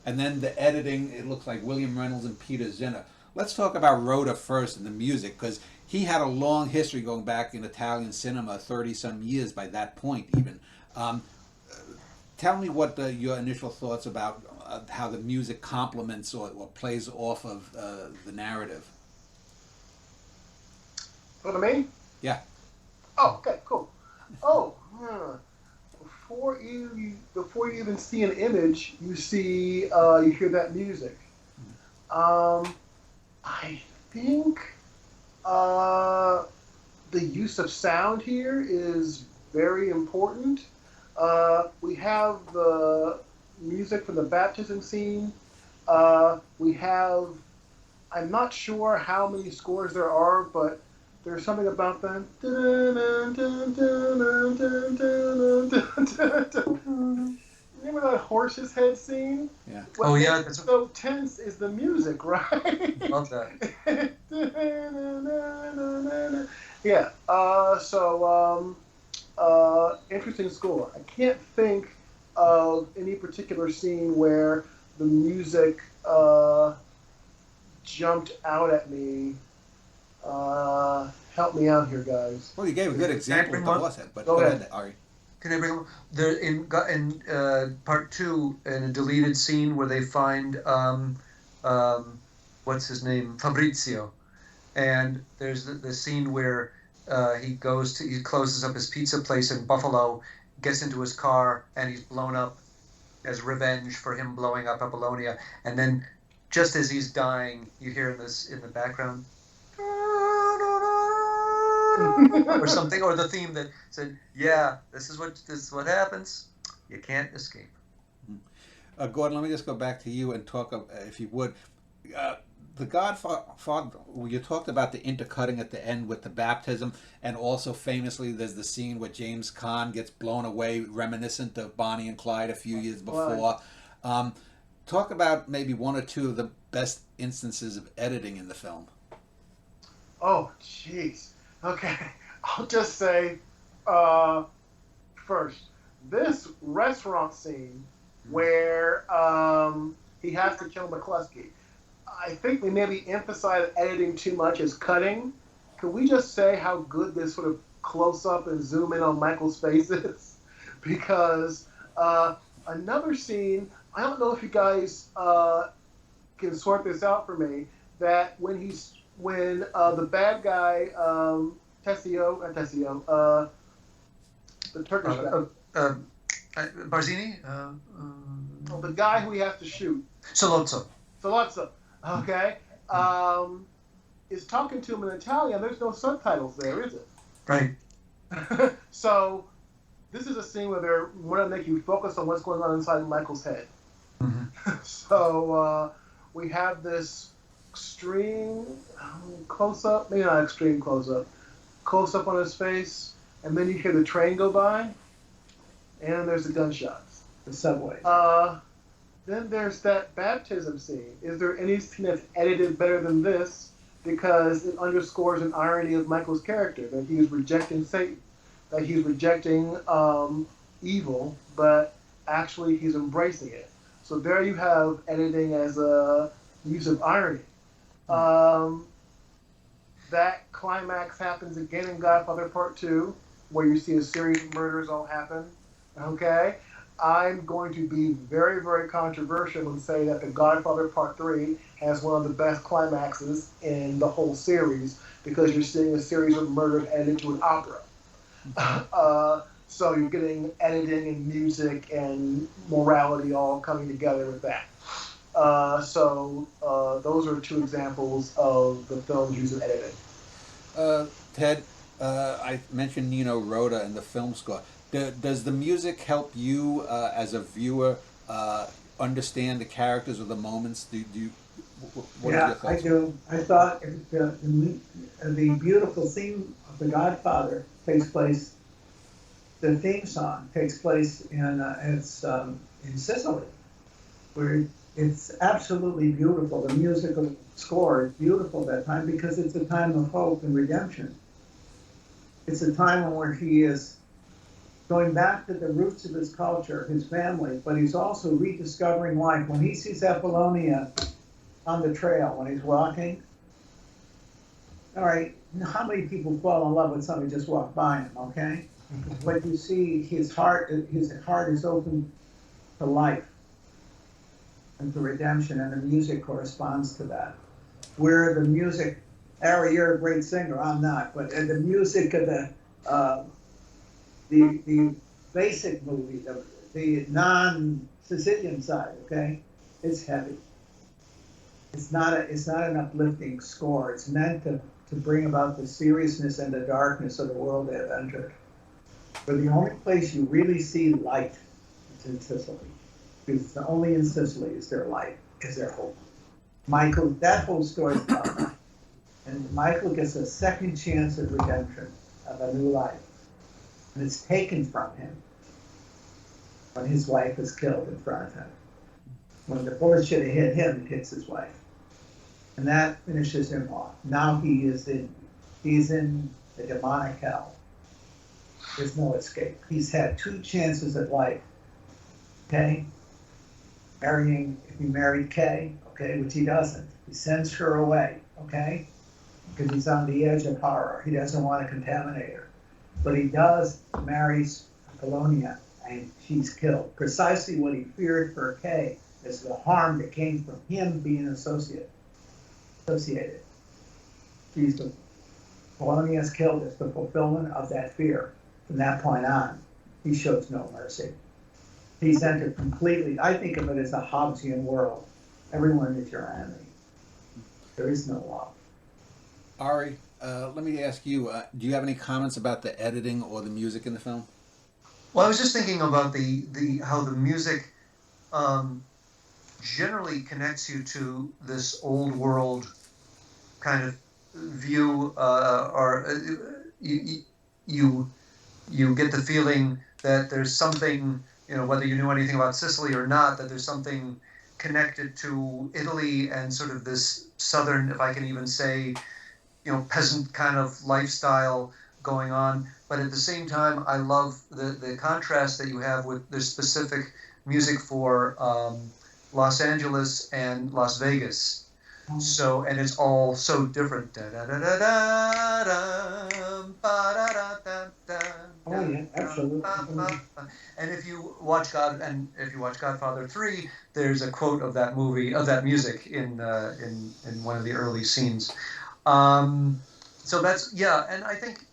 And then the editing, it looks like William Reynolds and Peter Zinner. Let's talk about Rota first and the music, because he had a long history going back in Italian cinema, 30-some years by that point even. Tell me what your initial thoughts about how the music complements or plays off of the narrative. What I mean? Yeah. Oh, okay, cool. Oh, before you even see an image, you hear that music. I think the use of sound here is very important. We have the music from the baptism scene. I'm not sure how many scores there are, but there's something about them. Remember that horse's head scene? Yeah. What Oh yeah, makes it so tense is the music, right? love that. Yeah. Interesting score. I can't think of any particular scene where the music jumped out at me. Help me out here, guys. Well, you gave a good example of the horse head, but Go go ahead. ahead, Ari. Can I bring up in part 2 in a deleted scene where they find what's his name, Fabrizio, and there's the scene where he closes up his pizza place in Buffalo, gets into his car, and he's blown up as revenge for him blowing up Apollonia, and then just as he's dying, you hear in the background. Or something, or the theme that said, "Yeah, this is what happens. You can't escape." Gordon, let me just go back to you and talk, if you would, the Godfather. You talked about the intercutting at the end with the baptism, and also famously, there's the scene where James Caan gets blown away, reminiscent of Bonnie and Clyde a few years before. Talk about maybe one or two of the best instances of editing in the film. Oh, jeez. Okay, I'll just say first, this restaurant scene where he has to kill McCluskey. I think we maybe emphasize editing too much as cutting. Can we just say how good this sort of close up and zoom in on Michael's face is? Because another scene, I don't know if you guys can sort this out for me, that when the bad guy, the Turkish guy. Barzini? The guy who he has to shoot. Solozzo. Okay. Is talking to him in Italian. There's no subtitles there, is it? Right. So, this is a scene where they want to make you focus on what's going on inside Michael's head. Mm-hmm. So, we have this extreme close-up, maybe not extreme close-up on his face, and then you hear the train go by, and there's the gunshots. The subway. Then there's that baptism scene. Is there any scene that's edited better than this? Because it underscores an irony of Michael's character, that he is rejecting Satan, that he's rejecting evil, but actually he's embracing it. So there you have editing as a use of irony. That climax happens again in Godfather Part 2, where you see a series of murders all happen. Okay? I'm going to be very, very controversial and say that The Godfather Part 3 has one of the best climaxes in the whole series, because you're seeing a series of murders edited to an opera. So you're getting editing and music and morality all coming together with that. Those are two examples of the film's use of editing. Ted, I mentioned Nino Rota and the film score. Does the music help you as a viewer understand the characters or the moments? Do you, what are your Yeah, I thoughts? do. I thought the beautiful theme of The Godfather takes place. The theme song takes place in Sicily, where it's absolutely beautiful. The musical score is beautiful that time because it's a time of hope and redemption. It's a time where he is going back to the roots of his culture, his family, but he's also rediscovering life. When he sees Apollonia on the trail, when he's walking, all right, how many people fall in love with somebody just walk by him, okay? But you see his heart is open to life and to redemption, and the music corresponds to that. Where the music, Ari, you're a great singer, I'm not, but the music of the basic movie, the non-Sicilian side, okay, it's heavy. It's not an uplifting score. It's meant to bring about the seriousness and the darkness of the world they have entered. But the only place you really see light is in Sicily. Because it's only in Sicily is there light, is there hope. Michael, that whole story is about that. And Michael gets a second chance at redemption of a new life. And it's taken from him when his wife is killed in front of him. When the bullet should have hit him, it hits his wife. And that finishes him off. Now he's in the demonic hell. There's no escape. He's had two chances at life. Okay? If he married Kay, okay, which he doesn't. He sends her away, okay? Because he's on the edge of horror. He doesn't want to contaminate her. But he does marries Apollonia, and she's killed. Precisely what he feared for Kay is the harm that came from him being associated. Apollonia is killed as the fulfillment of that fear. From that point on, he shows no mercy. He's entered completely, I think of it as a Hobbesian world. Everyone is your enemy. There is no love. Ari, let me ask you, do you have any comments about the editing or the music in the film? Well, I was just thinking about the how the music generally connects you to this old world kind of view, or you get the feeling that there's something, whether you knew anything about Sicily or not, that there's something connected to Italy and sort of this southern, if I can even say, peasant kind of lifestyle going on. But at the same time, I love the contrast that you have with the specific music for Los Angeles and Las Vegas. So, and it's all so different. Oh yeah, absolutely. And if you watch Godfather 3, there's a quote of that movie, of that music in one of the early scenes. So that's, yeah, and I think,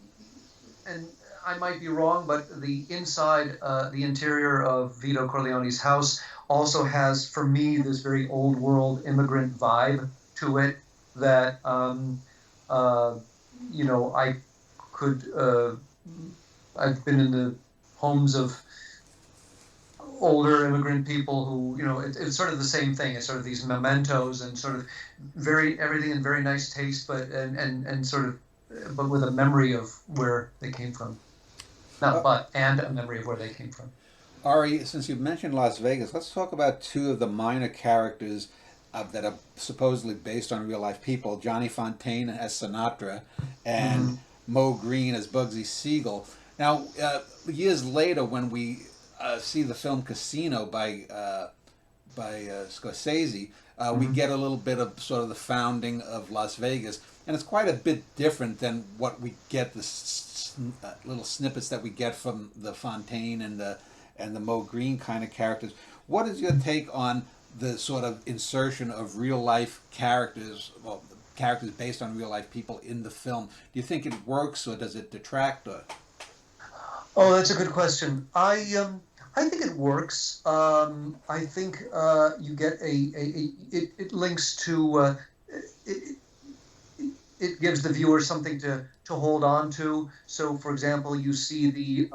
and I might be wrong, but the inside, the interior of Vito Corleone's house also has, for me, this very old world immigrant vibe to it that, I could, I've been in the homes of older immigrant people who, it's sort of the same thing. It's sort of these mementos and sort of everything in very nice taste, but with a memory of where they came from. And a memory of where they came from. Ari, since you've mentioned Las Vegas, let's talk about two of the minor characters that are supposedly based on real life people. Johnny Fontaine as Sinatra and Mo Green as Bugsy Siegel. Now, years later, when we see the film Casino by Scorsese, we get a little bit of sort of the founding of Las Vegas, and it's quite a bit different than what we get, the little snippets that we get from the Fontaine and the Mo Green kind of characters. What is your take on the sort of insertion of real life characters, characters based on real life people in the film? Do you think it works, or does it detract? Or? Oh, that's a good question. I think it works. I think you get it links to it gives the viewer something to hold on to. So, for example, you see the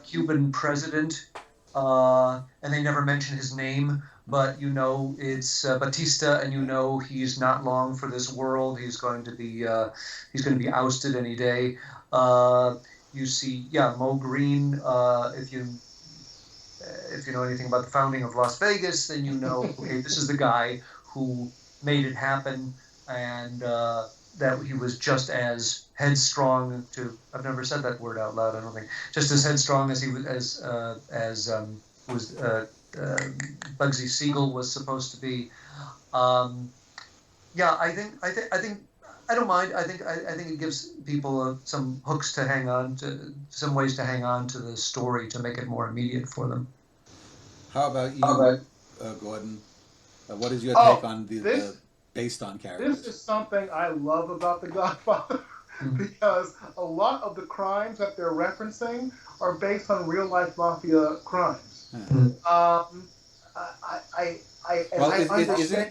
Cuban president, and they never mention his name, but you know it's Batista, and you know he's not long for this world. He's going to be ousted any day. You see, Mo Green. If you know anything about the founding of Las Vegas, then you know, okay, this is the guy who made it happen, and that he was just as headstrong I've never said that word out loud, I don't think, just as headstrong as he was, Bugsy Siegel was supposed to be. I think I don't mind. I think it gives people some hooks to hang on to, some ways to hang on to the story to make it more immediate for them. How about you, Gordon? What is your take on the based on characters? This is something I love about The Godfather because a lot of the crimes that they're referencing are based on real life mafia crimes.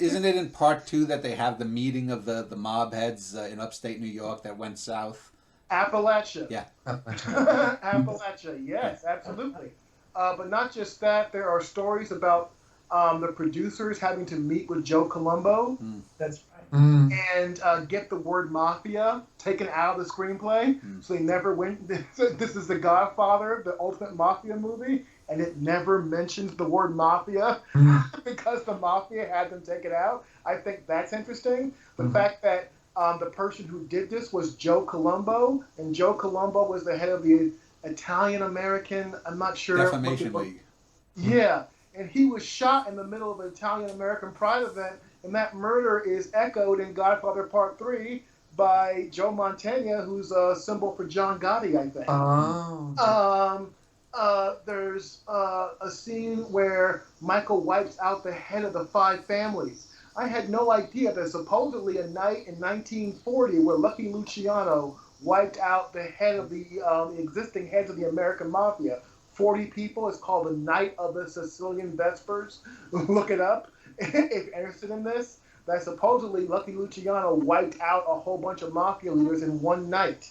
Isn't it in part two that they have the meeting of the mob heads in upstate New York that went south? Appalachia. Yeah. Appalachia, yes, absolutely. But not just that, there are stories about the producers having to meet with Joe Colombo. That's right. And get the word mafia taken out of the screenplay. So they never went. This is The Godfather, the ultimate mafia movie, and it never mentions the word mafia because the mafia had them take it out. I think that's interesting. The fact that the person who did this was Joe Colombo, and Joe Colombo was the head of the Italian-American, I'm not sure. Defamation League. Yeah, and he was shot in the middle of an Italian-American pride event, and that murder is echoed in Godfather Part 3 by Joe Mantegna, who's a symbol for John Gotti, I think. There's a scene where Michael wipes out the head of the 5 families. I had no idea that supposedly a night in 1940 where Lucky Luciano wiped out the head of the existing heads of the American Mafia. 40 people. It's called the Night of the Sicilian Vespers. Look it up if you're interested in this. That supposedly Lucky Luciano wiped out a whole bunch of mafia leaders in one night.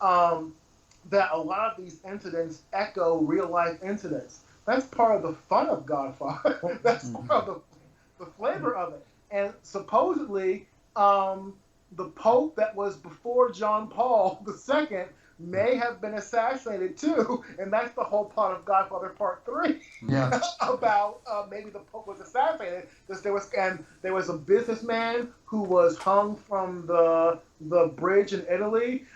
That a lot of these incidents echo real life incidents. That's part of the fun of Godfather. That's part of the flavor of it. And supposedly, the Pope that was before John Paul II may have been assassinated too, and that's the whole plot of Godfather Part 3. Yeah. About maybe the Pope was assassinated because there was a businessman who was hung from the bridge in Italy.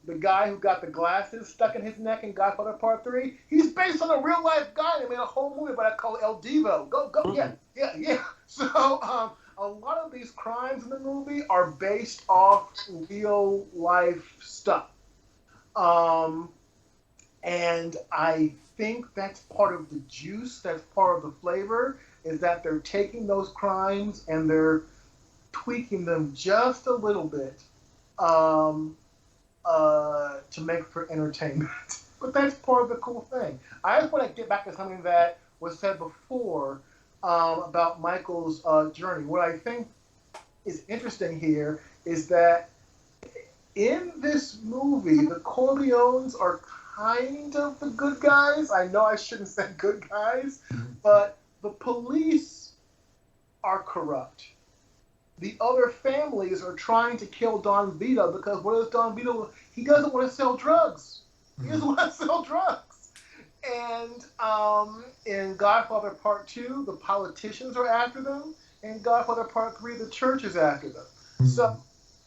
The guy who got the glasses stuck in his neck in Godfather Part 3, he's based on a real life guy. They made a whole movie about it called El Divo. Go, yeah. So a lot of these crimes in the movie are based off real life stuff. And I think that's part of the juice, that's part of the flavor, is that they're taking those crimes and they're tweaking them just a little bit to make for entertainment. But that's part of the cool thing. I just want to get back to something that was said before about Michael's journey. What I think is interesting here is that in this movie, the Corleones are kind of the good guys. I know I shouldn't say good guys, but the police are corrupt. The other families are trying to kill Don Vito because what does Don Vito? He doesn't want to sell drugs. He doesn't want to sell drugs. And in Godfather Part 2, the politicians are after them. In Godfather Part 3, the church is after them. So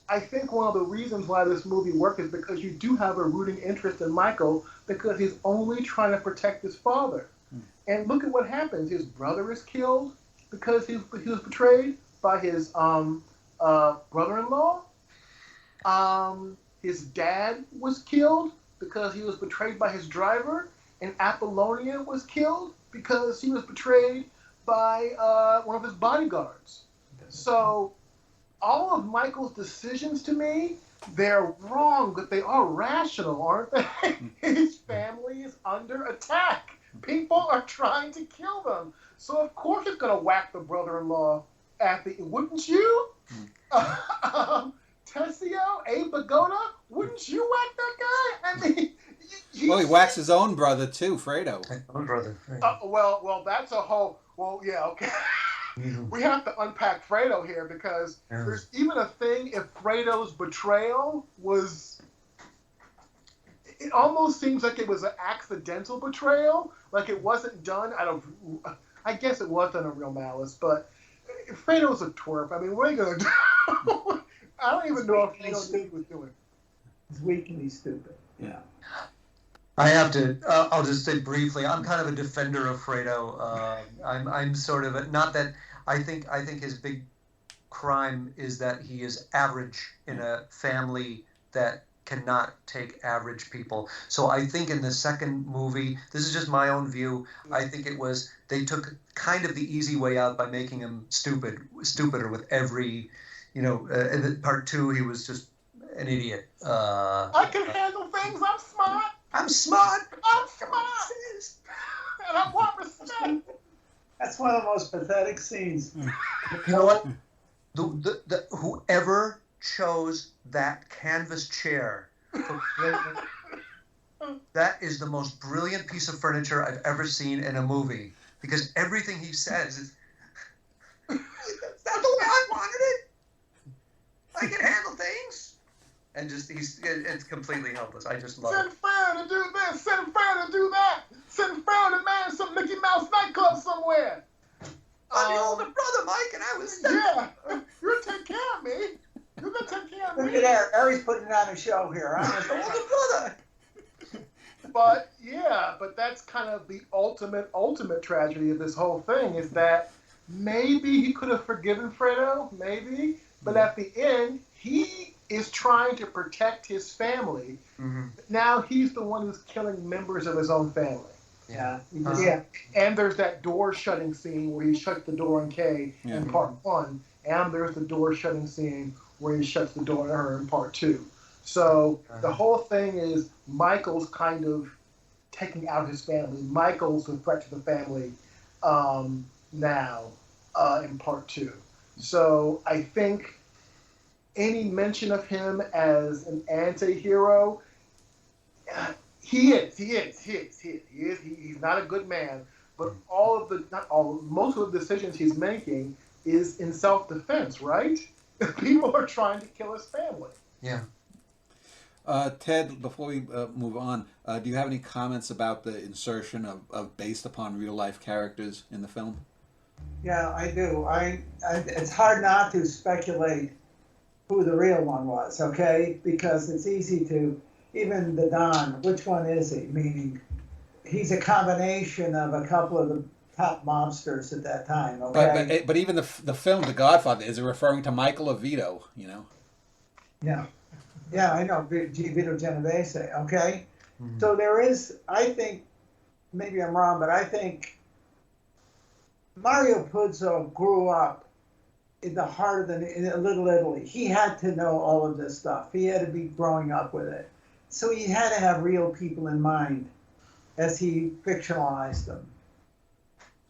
I think one of the reasons why this movie worked is because you do have a rooting interest in Michael because he's only trying to protect his father. And look at what happens. His brother is killed because he was betrayed by his brother-in-law. His dad was killed because he was betrayed by his driver. And Apollonia was killed because he was betrayed by one of his bodyguards. So all of Michael's decisions to me, they're wrong, but they are rational, aren't they? His family is under attack. People are trying to kill them. So of course it's going to whack the brother-in-law at the... Wouldn't you? Tessio, Abe Vigoda, wouldn't you whack that guy? I mean, Well, he whacks his own brother too, Fredo. Oh, brother. well, that's a whole. Well, yeah, okay. We have to unpack Fredo here because there's even a thing if Fredo's betrayal was. It almost seems like it was an accidental betrayal, like it wasn't done out of. I guess it was done in real malice, but Fredo's a twerp. I mean, what are you gonna do? I don't even know if Fredo knew what he was doing. He's weak and he's stupid. Yeah. I have to. I'll just say briefly. I'm kind of a defender of Fredo. I'm sort of not that. I think his big crime is that he is average in a family that cannot take average people. So I think in the second movie, this is just my own view. I think it was they took kind of the easy way out by making him stupider with every, in part 2 he was just an idiot. I can handle things. I'm smart. I'm smart. I'm smart. And I want respect. That's one of the most pathetic scenes. You know what? The whoever chose that canvas chair, that is the most brilliant piece of furniture I've ever seen in a movie. Because everything he says is, that's not the way I wanted it. I can handle things. And it's completely helpless. I just love it. Send Fran to do this. Send Fran to do that. Send Fran to manage some Mickey Mouse nightclub somewhere. I'm your older brother, Mike, and I was. Yeah, you're gonna take care of me. You're gonna take care of me. Look at that. Harry's putting on a show here. Older brother. But that's kind of the ultimate tragedy of this whole thing is that maybe he could have forgiven Fredo, maybe, but at the end he is trying to protect his family. Mm-hmm. Now he's the one who's killing members of his own family. Yeah. Yeah. And there's that door shutting scene where he shuts the door on Kay in part 1, and there's the door shutting scene where he shuts the door on her in part 2. So the whole thing is Michael's kind of taking out his family. Michael's a threat to the family now in part 2. So I think any mention of him as an anti-hero, he's not a good man, but most of the decisions he's making is in self-defense, right? People are trying to kill his family. Yeah. Ted, before we move on, do you have any comments about the insertion of based upon real life characters in the film? Yeah, I do. It's hard not to speculate who the real one was, okay? Because it's easy to, even the Don, which one is he? Meaning, he's a combination of a couple of the top mobsters at that time, okay? But even the film, The Godfather, is it referring to Michael or Vito, Yeah. Yeah, I know, Vito Genovese, okay? Mm-hmm. So there is, I think, maybe I'm wrong, but I think Mario Puzo grew up in the heart of in Little Italy. He had to know all of this stuff. He had to be growing up with it. So he had to have real people in mind as he fictionalized them.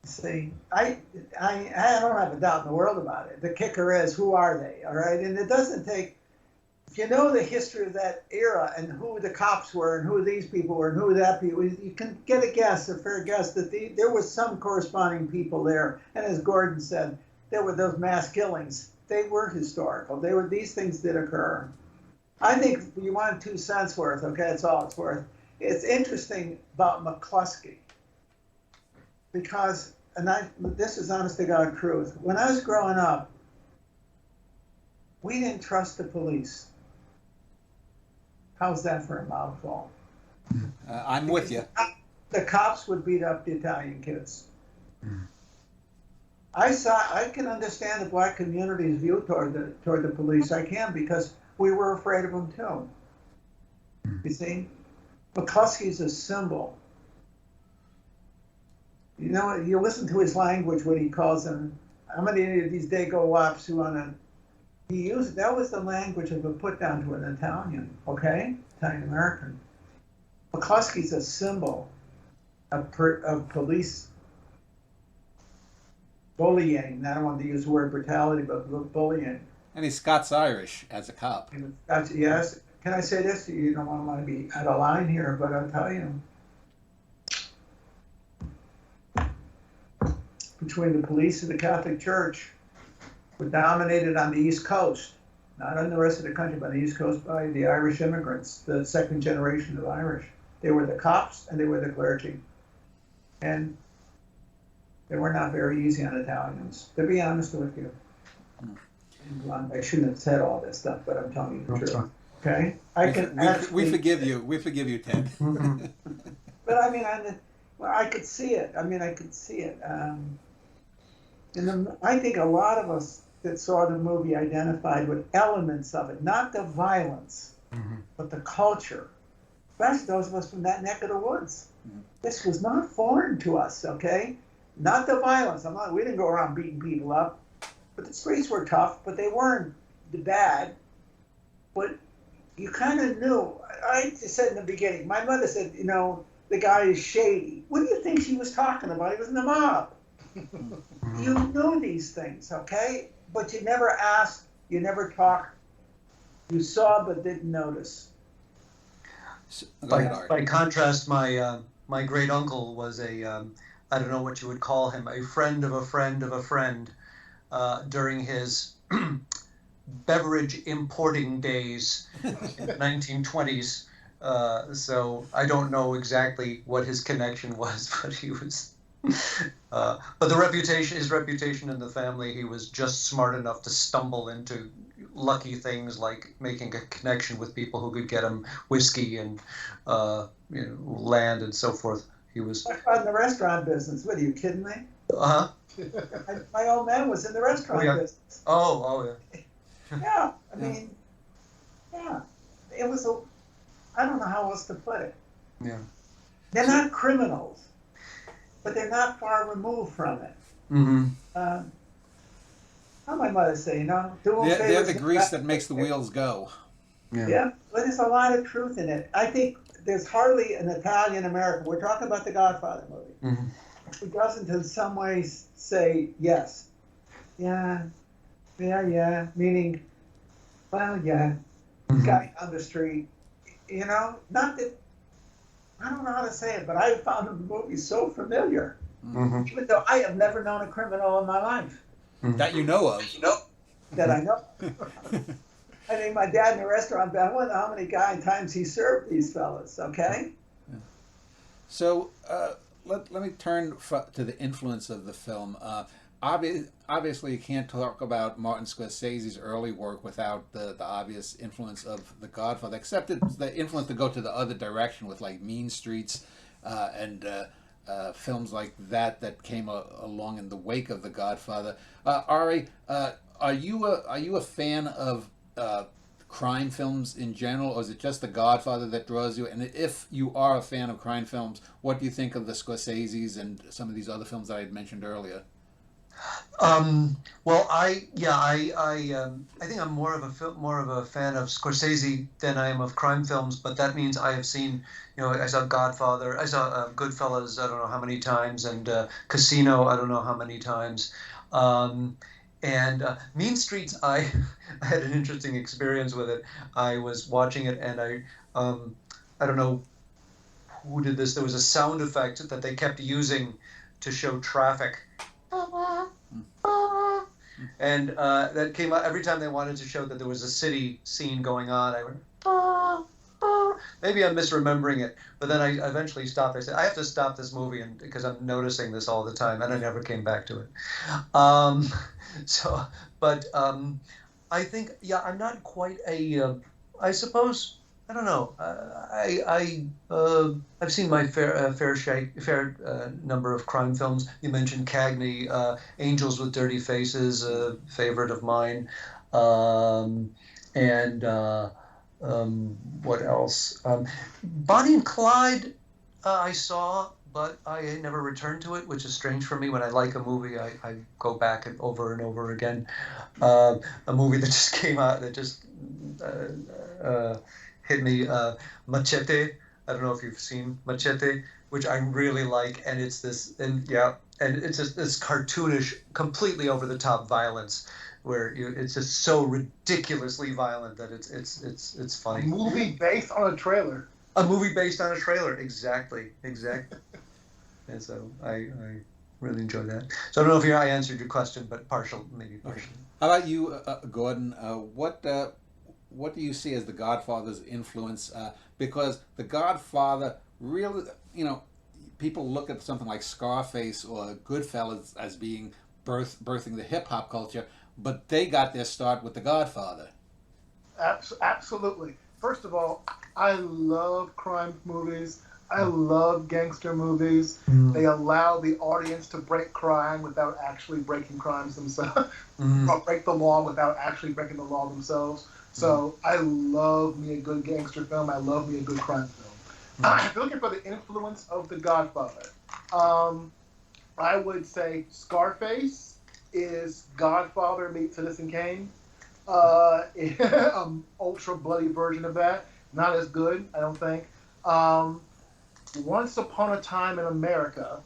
See, I don't have a doubt in the world about it. The kicker is, who are they, all right? And it doesn't take, if you know the history of that era and who the cops were and who these people were and who that people, you can get a fair guess that there was some corresponding people there. And as Gordon said, there were those mass killings. They were historical. These things did occur. I think if you want 2 cents worth, okay, that's all it's worth. It's interesting about McCluskey because, this is honest to God truth. When I was growing up, we didn't trust the police. How's that for a mouthful? I'm with you. The cops would beat up the Italian kids. I can understand the black community's view toward the police. I can, because we were afraid of them too. You see, McCluskey's a symbol. You listen to his language when he calls them. How many of these Dago wops who that was the language of a put down to an Italian, okay? Italian American. McCluskey's a symbol of police bullying. I don't want to use the word brutality, but bullying. And he's Scots-Irish as a cop. Yes. Can I say this? You don't want to be out of line here, but I'll tell you. Between the police and the Catholic Church, were dominated on the East Coast, not on the rest of the country, but on the East Coast by the Irish immigrants, the second generation of Irish. They were the cops and they were the clergy. And they were not very easy on Italians, to be honest with you. I shouldn't have said all this stuff, but I'm telling you the truth. Okay? We forgive you. We forgive you, Ted. But I mean, I could see it. I think a lot of us that saw the movie identified with elements of it, not the violence, but the culture. Especially those of us from that neck of the woods. This was not foreign to us, okay? Not the violence. We didn't go around beating people up, but the streets were tough, but they weren't bad. But you kind of knew. I said in the beginning, my mother said, the guy is shady. What do you think she was talking about? He was in the mob. You knew these things, okay? But you never asked, you never talked. You saw but didn't notice. By contrast, my great uncle was I don't know what you would call him, a friend of a friend of a friend during his beverage importing days in the 1920s. So I don't know exactly what his connection was, but he was. But his reputation in the family, he was just smart enough to stumble into lucky things like making a connection with people who could get him whiskey and land and so forth. He was. I was in the restaurant business. What, are you kidding me? Uh-huh. My old man was in the restaurant business. Oh yeah. Yeah, I mean, it was I don't know how else to put it. Yeah. They're not criminals, but they're not far removed from it. Mm-hmm. How my mother say, they're the grease that makes the wheels go. Yeah, but there's a lot of truth in it. I think there's hardly an Italian American. We're talking about the Godfather movie. Who doesn't in some ways say yes. Yeah, meaning, well, guy on the street, not that, I don't know how to say it, but I found the movie so familiar, even though I have never known a criminal in my life. That you know of. That I know. I think my dad in the restaurant, I wonder how many times he served these fellas, okay? Yeah. So let me turn to the influence of the film. Obviously, you can't talk about Martin Scorsese's early work without the obvious influence of The Godfather, except it's the influence to go to the other direction with like Mean Streets and films like that came along in the wake of The Godfather. Ari, are you a fan of crime films in general, or is it just The Godfather that draws you? And if you are a fan of crime films, what do you think of the Scorseses and some of these other films that I had mentioned earlier? Well, I think I'm more of a fan of Scorsese than I am of crime films. But that means I have seen, I saw Godfather, I saw Goodfellas, I don't know how many times, and Casino, I don't know how many times. And Mean Streets, I had an interesting experience with it. I was watching it, and I don't know who did this. There was a sound effect that they kept using to show traffic. And that came out every time they wanted to show that there was a city scene going on. I went, maybe I'm misremembering it, but then I eventually stopped. I said, I have to stop this movie because I'm noticing this all the time, and I never came back to it. I think, I'm not quite I suppose, I don't know. I've seen my fair number of crime films. You mentioned Cagney, Angels with Dirty Faces, a favorite of mine, and what else? Bonnie and Clyde, I saw, but I never returned to it, which is strange for me. When I like a movie, I go back and over again. A movie that just came out that just hit me, Machete. I don't know if you've seen Machete, which I really like, and it's this, and it's just this cartoonish, completely over the top violence where it's just so ridiculously violent that it's A funny. movie based on a trailer. A movie based on a trailer, exactly. And so I really enjoy that. So I don't know if I answered your question, but maybe partially. How about you, Gordon? What do you see as the Godfather's influence? Because the Godfather really, people look at something like Scarface or Goodfellas as being birthing the hip hop culture, but they got their start with the Godfather. Absolutely. First of all, I love crime movies. I love gangster movies. They allow the audience to break crime without actually breaking crimes themselves, or break the law without actually breaking the law themselves. So I love me a good gangster film. I love me a good crime film. If you're looking for the influence of The Godfather, I would say Scarface is Godfather meets Citizen Kane. Ultra bloody version of that. Not as good, I don't think. Once Upon a Time in America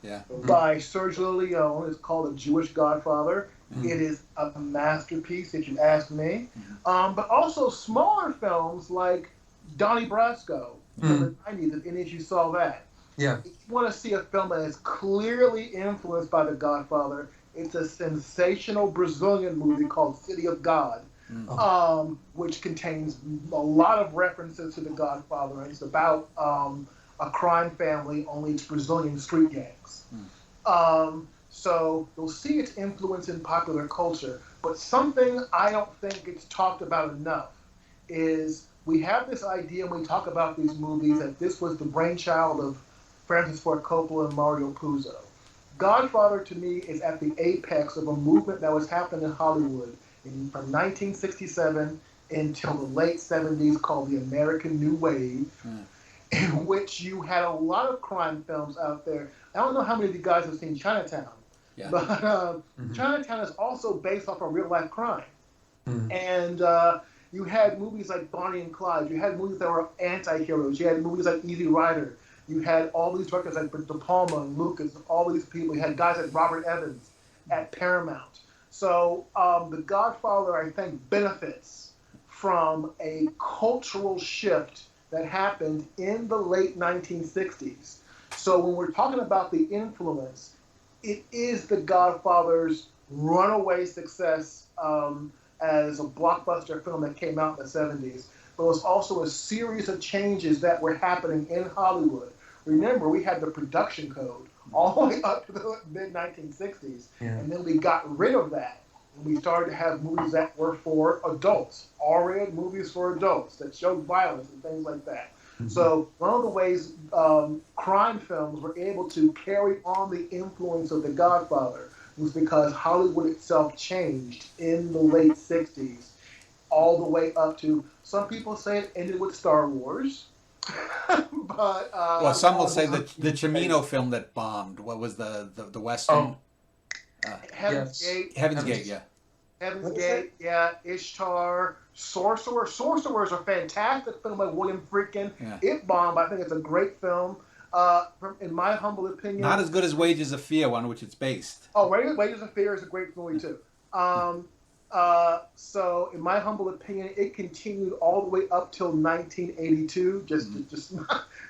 by Sergio Leone is called A Jewish Godfather. It is a masterpiece, if you ask me. But also smaller films like Donnie Brasco from the 90s, if any of you saw that. Yeah. If you want to see a film that is clearly influenced by The Godfather, it's a sensational Brazilian movie called City of God. Which contains a lot of references to The Godfather. And it's about a crime family, only it's Brazilian street gangs. So you'll see its influence in popular culture. But something I don't think gets talked about enough is we have this idea when we talk about these movies that this was the brainchild of Francis Ford Coppola and Mario Puzo. Godfather, to me, is at the apex of a movement that was happening in Hollywood from 1967 until the late 70s called the American New Wave, in which you had a lot of crime films out there. I don't know how many of you guys have seen Chinatown, but Chinatown is also based off of real-life crime. And you had movies like Bonnie and Clyde. You had movies that were anti-heroes. You had movies like Easy Rider. You had all these directors like De Palma and Lucas, all these people. You had guys like Robert Evans at Paramount. So The Godfather, I think, benefits from a cultural shift that happened in the late 1960s. So when we're talking about the influence, it is The Godfather's runaway success as a blockbuster film that came out in the 70s. But it was also a series of changes that were happening in Hollywood. Remember, we had the production code all the way up to the mid-1960s. And then we got rid of that. And we started to have movies that were for adults, R-rated movies for adults that showed violence and things like that. So one of the ways crime films were able to carry on the influence of The Godfather was because Hollywood itself changed in the late 60s, all the way up to, some people say it ended with Star Wars. But well, some will say the Cimino film that bombed. What was the Western? Heaven's Gate. Heaven's Gate, yeah. Heaven's Gate, yeah. Ishtar. Sorcerer. Sorcerer is a fantastic film by William Friedkin. It bombed. I think it's a great film. In my humble opinion. Not as good as Wages of Fear, on which it's based. Oh, Wages of Fear is a great movie too. So in my humble opinion, it continued all the way up till 1982. Just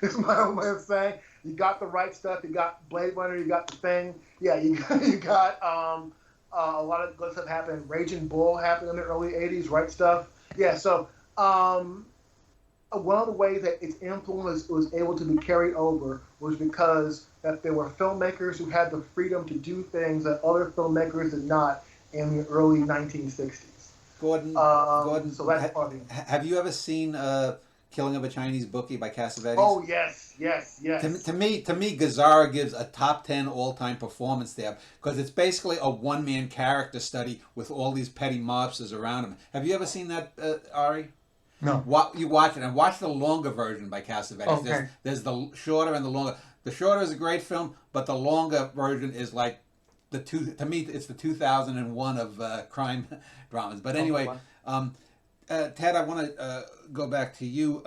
it's my own way of saying. You got the right stuff. You got Blade Runner. You got The Thing. Yeah, you got a lot of good stuff happened. Raging Bull happened in the early 80s. Right Stuff. Yeah. So one of the ways that its influence was able to be carried over was because that there were filmmakers who had the freedom to do things that other filmmakers did not in the early 1960s. Gordon, so that's part of it. Have you ever seen Killing of a Chinese Bookie by Cassavetes? Oh, yes. To me, Gazzara gives a top 10 all-time performance there because it's basically a one-man character study with all these petty mobsters around him. Have you ever seen that, Ari? No. You watch it, and watch the longer version by Cassavetes. Okay. There's the shorter and the longer. The shorter is a great film, but the longer version is like to me, it's the 2001 of crime dramas. But anyway, Ted, I want to go back to you.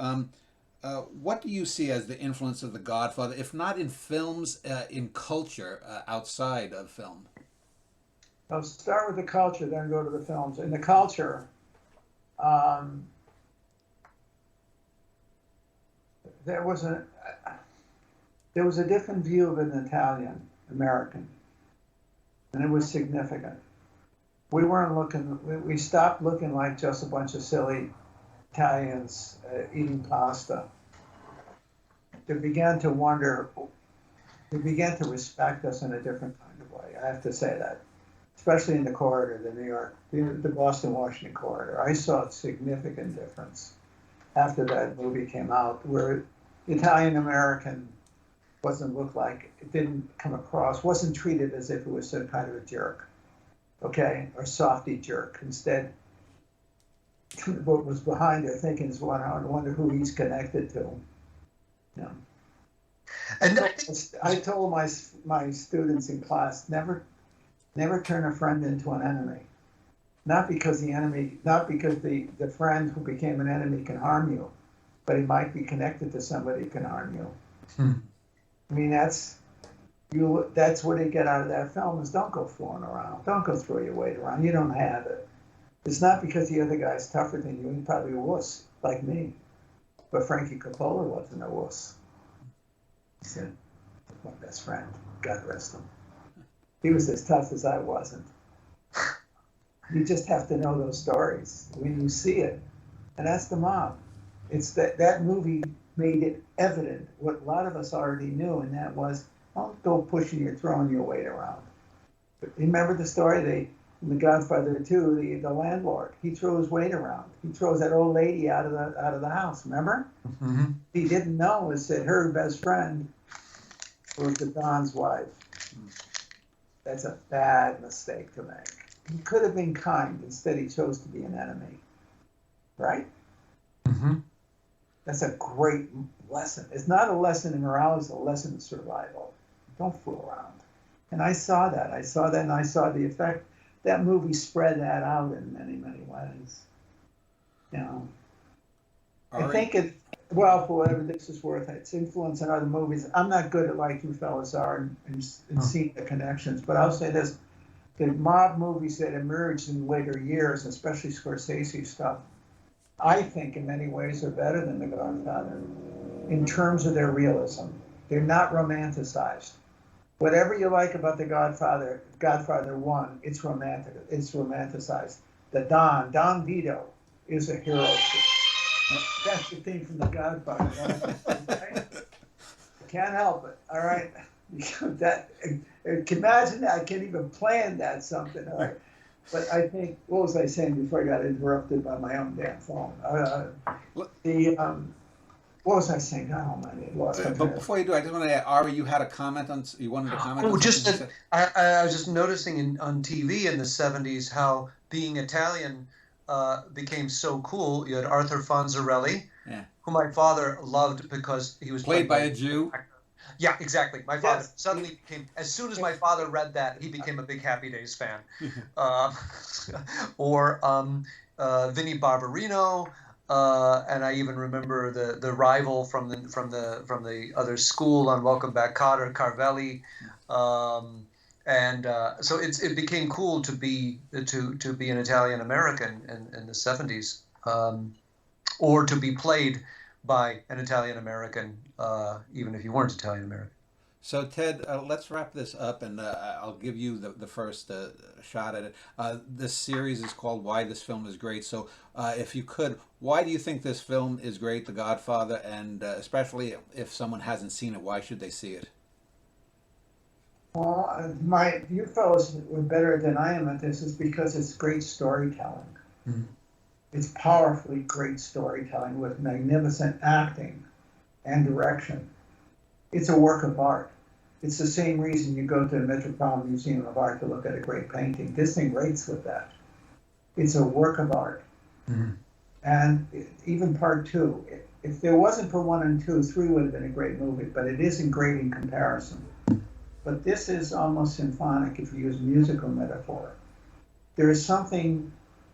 What do you see as the influence of The Godfather, if not in films, in culture outside of film? I'll start with the culture, then go to the films. In the culture, um, there was a different view of an Italian American, and it was significant. We weren't looking. We stopped looking like just a bunch of silly Italians eating pasta. They began to wonder. They began to respect us in a different kind of way. I have to say that, especially in the corridor, the New York, the Boston-Washington corridor. I saw a significant difference after that movie came out, where the Italian American wasn't looked like, it didn't come across, wasn't treated as if it was some kind of a jerk, okay, or softy jerk. Instead, what was behind their thinking is, well, I wonder who he's connected to. You know. And I told my students in class, never turn a friend into an enemy. Not because the friend who became an enemy can harm you, but he might be connected to somebody who can harm you. I mean, that's what they get out of that film, is don't go fooling around. Don't go throw your weight around. You don't have it. It's not because the other guy's tougher than you. He's probably a wuss, like me. But Frankie Coppola wasn't a wuss. He said, my best friend, God rest him. He was as tough as I wasn't. You just have to know those stories when you see it. And that's the mob. It's that movie made it evident what a lot of us already knew, and that was, don't go pushing or throwing your weight around. But remember the story, in The Godfather 2, the landlord, he threw his weight around. He throws that old lady out of the house, remember? Mm-hmm. He didn't know is that her best friend was the Don's wife. That's a bad mistake to make. He could have been kind. Instead, he chose to be an enemy. Right? Mm-hmm. That's a great lesson. It's not a lesson in morality, it's a lesson in survival. Don't fool around. And I saw that. And I saw the effect. That movie spread that out in many, many ways. You know. I think for whatever this is worth, its influence on other movies. I'm not good at, like you fellas are, and seeing the connections, but I'll say this. The mob movies that emerged in later years, especially Scorsese stuff, I think in many ways are better than The Godfather in terms of their realism. They're not romanticized. Whatever you like about The Godfather, Godfather 1, it's romantic. It's romanticized. The Don Vito, is a hero. That's the thing from The Godfather. Right? I can't help it. All right. Imagine that. I can't even plan that something. All right. But I think, what was I saying before I got interrupted by my own damn phone? What was I saying? God almighty, lost my But before you do, I just want to add, Ari, you had a comment on. You wanted to comment. Oh, on just something that I was just noticing on TV in the '70s how being Italian became so cool. You had Arthur Fonzarelli, who my father loved because he was played by a Jew. Yeah, exactly. My father suddenly became, as soon as my father read that, he became a big Happy Days fan. Or Vinnie Barbarino, and I even remember the rival from the other school on Welcome Back, Kotter, Carvelli, and so it became cool to be an Italian American in the '70s, or to be played by an Italian American, even if you weren't Italian American. So Ted, let's wrap this up, and I'll give you the first shot at it. This series is called Why This Film Is Great. So if you could, why do you think this film is great, The Godfather, and especially if someone hasn't seen it, why should they see it? Well, you fellows were better than I am at this, is because it's great storytelling. Mm-hmm. It's powerfully great storytelling with magnificent acting and direction. It's a work of art. It's the same reason you go to the Metropolitan Museum of Art to look at a great painting. This thing rates with that. It's a work of art. Mm-hmm. And even part 2, if there wasn't for 1 and 2, 3 would have been a great movie, but it isn't great in comparison. But this is almost symphonic if you use musical metaphor. There is something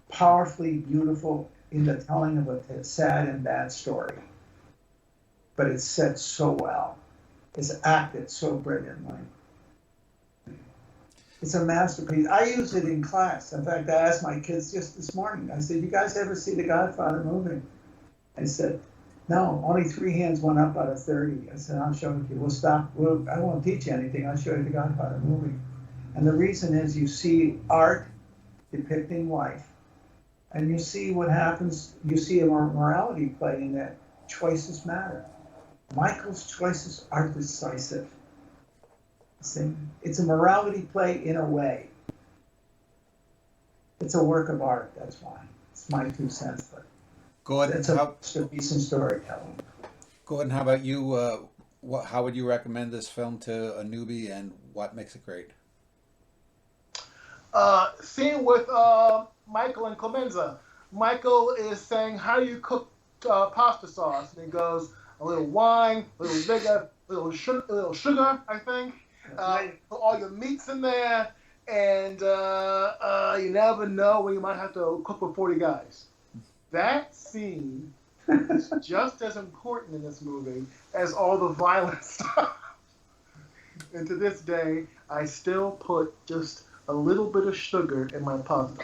powerfully beautiful in the telling of a sad and bad story, but it's said so well. It's acted so brilliantly. It's a masterpiece. I use it in class. In fact, I asked my kids just this morning. I said, "You guys ever see the Godfather movie?" I said, "No, only 3 hands went up out of 30." I said, "I'll show you. We'll stop. I won't teach you anything. I'll show you the Godfather movie." And the reason is you see art depicting life, and you see what happens. You see a morality play in that. Choices matter. Michael's choices are decisive. See, it's a morality play in a way. It's a work of art. That's why. It's my 2 cents, but Gordon, it's a masterpiece in storytelling. Gordon, how about you? How would you recommend this film to a newbie, and what makes it great? Scene with Michael and Clemenza. Michael is saying, "How do you cook pasta sauce?" And he goes, "A little wine, a little vinegar, a little sugar, I think. Put all your meats in there, and you never know when you might have to cook for 40 guys." That scene is just as important in this movie as all the violent stuff. And to this day, I still put just a little bit of sugar in my pasta.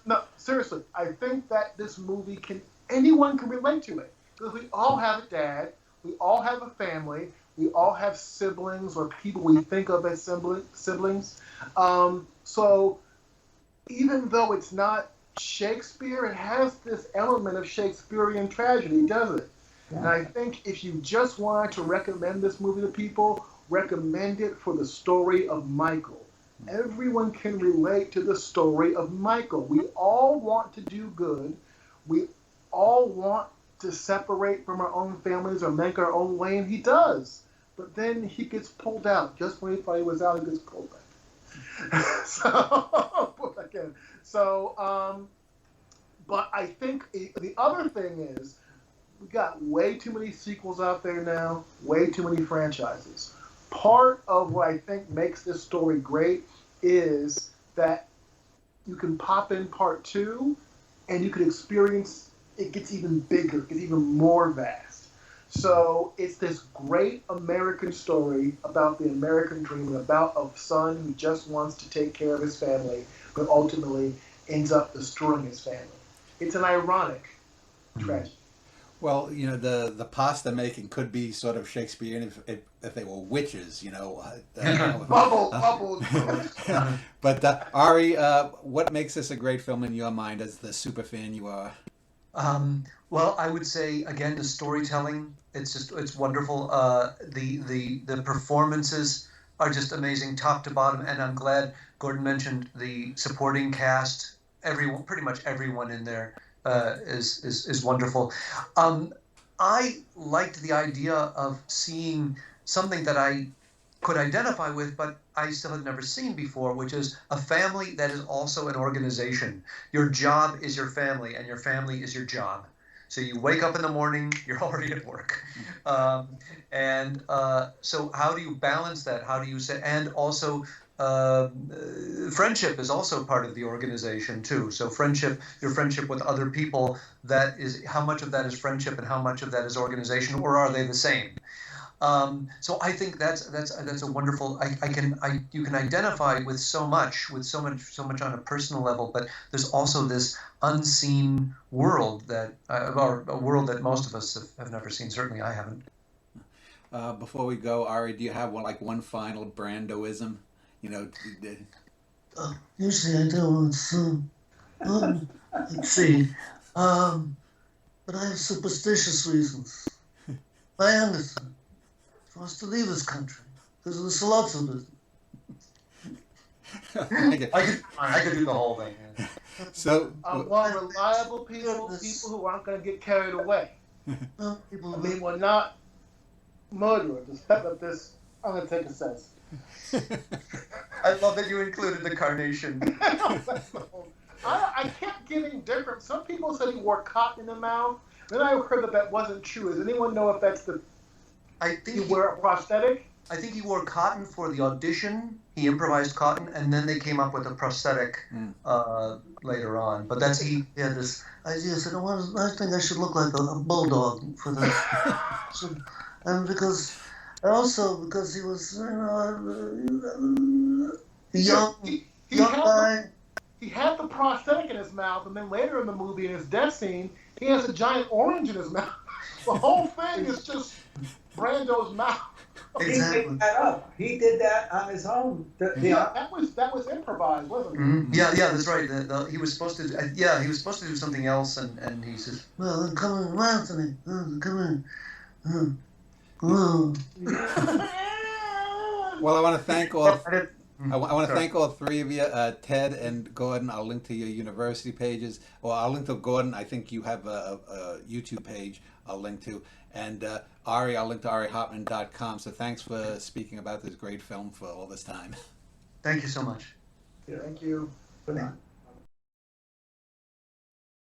No, seriously, I think that this movie anyone can relate to it. Because we all have a dad, we all have a family, we all have siblings or people we think of as siblings. So even though it's not Shakespeare, it has this element of Shakespearean tragedy, doesn't it? Yeah. And I think if you just wanted to recommend this movie to people, recommend it for the story of Michael. Everyone can relate to the story of Michael. We all want to do good. We all want to separate from our own families or make our own way, and he does. But then he gets pulled out. Just when he thought he was out, he gets pulled back. But I think the other thing is we got way too many sequels out there now, way too many franchises. Part of what I think makes this story great is that you can pop in part 2 and you can experience it gets even bigger, it gets even more vast. So it's this great American story about the American dream, about a son who just wants to take care of his family, but ultimately ends up destroying his family. It's an ironic tragedy. Well, you know, the pasta making could be sort of Shakespearean if they were witches, you know. Bubbles. But Ari, what makes this a great film in your mind as the super fan you are? Well, I would say again the storytelling. It's wonderful. The performances are just amazing, top to bottom. And I'm glad Gordon mentioned the supporting cast. Pretty much everyone in there is wonderful. I liked the idea of seeing something that I could identify with, but I still had never seen before, which is a family that is also an organization. Your job is your family, and your family is your job. So you wake up in the morning, you're already at work. So how do you balance that? How do you say, and also friendship is also part of the organization too. So your friendship with other people, that is, how much of that is friendship and how much of that is organization, or are they the same? So I think that's a wonderful. You can identify with so much on a personal level, but there's also this unseen world that, or a world that most of us have never seen. Certainly, I haven't. Before we go, Ari, do you have one final Brandoism? You know. Usually I do. Let's see. But I have superstitious reasons. My youngest son wants to leave this country because of the Salazar business. I could do the whole thing. Yeah. So I want reliable people who aren't going to get carried away. We're not murderers. Just pep up this. I'm going to take a sense. I love that you included the carnation. I kept getting different. Some people said he wore cotton in the mouth. Then I heard that wasn't true. Does anyone know if that's the? I think he wore a prosthetic. I think he wore cotton for the audition. He improvised cotton, and then they came up with a prosthetic later on. But he had this idea. I said, I think I should look like a bulldog for this. And because he was, The young he young guy. he had the prosthetic in his mouth, and then later in the movie, in his death scene, he has a giant orange in his mouth. The whole thing is just Brando's mouth. He Exactly. made that up. He did that on his own. Yeah, that was improvised, wasn't it? Mhm. Yeah, that's right. He was supposed to. He was supposed to do something else, and he says, Well, they're coming around to me. Come in. Oh. Well, I want to thank all. I did- I want to Sorry. thank all three of you, Ted and Gordon. I'll link to your university pages. Well, I'll link to Gordon. I think you have a YouTube page I'll link to. And Ari, I'll link to arihopman.com. So thanks for speaking about this great film for all this time. Thank you so much. Thank you. Good night.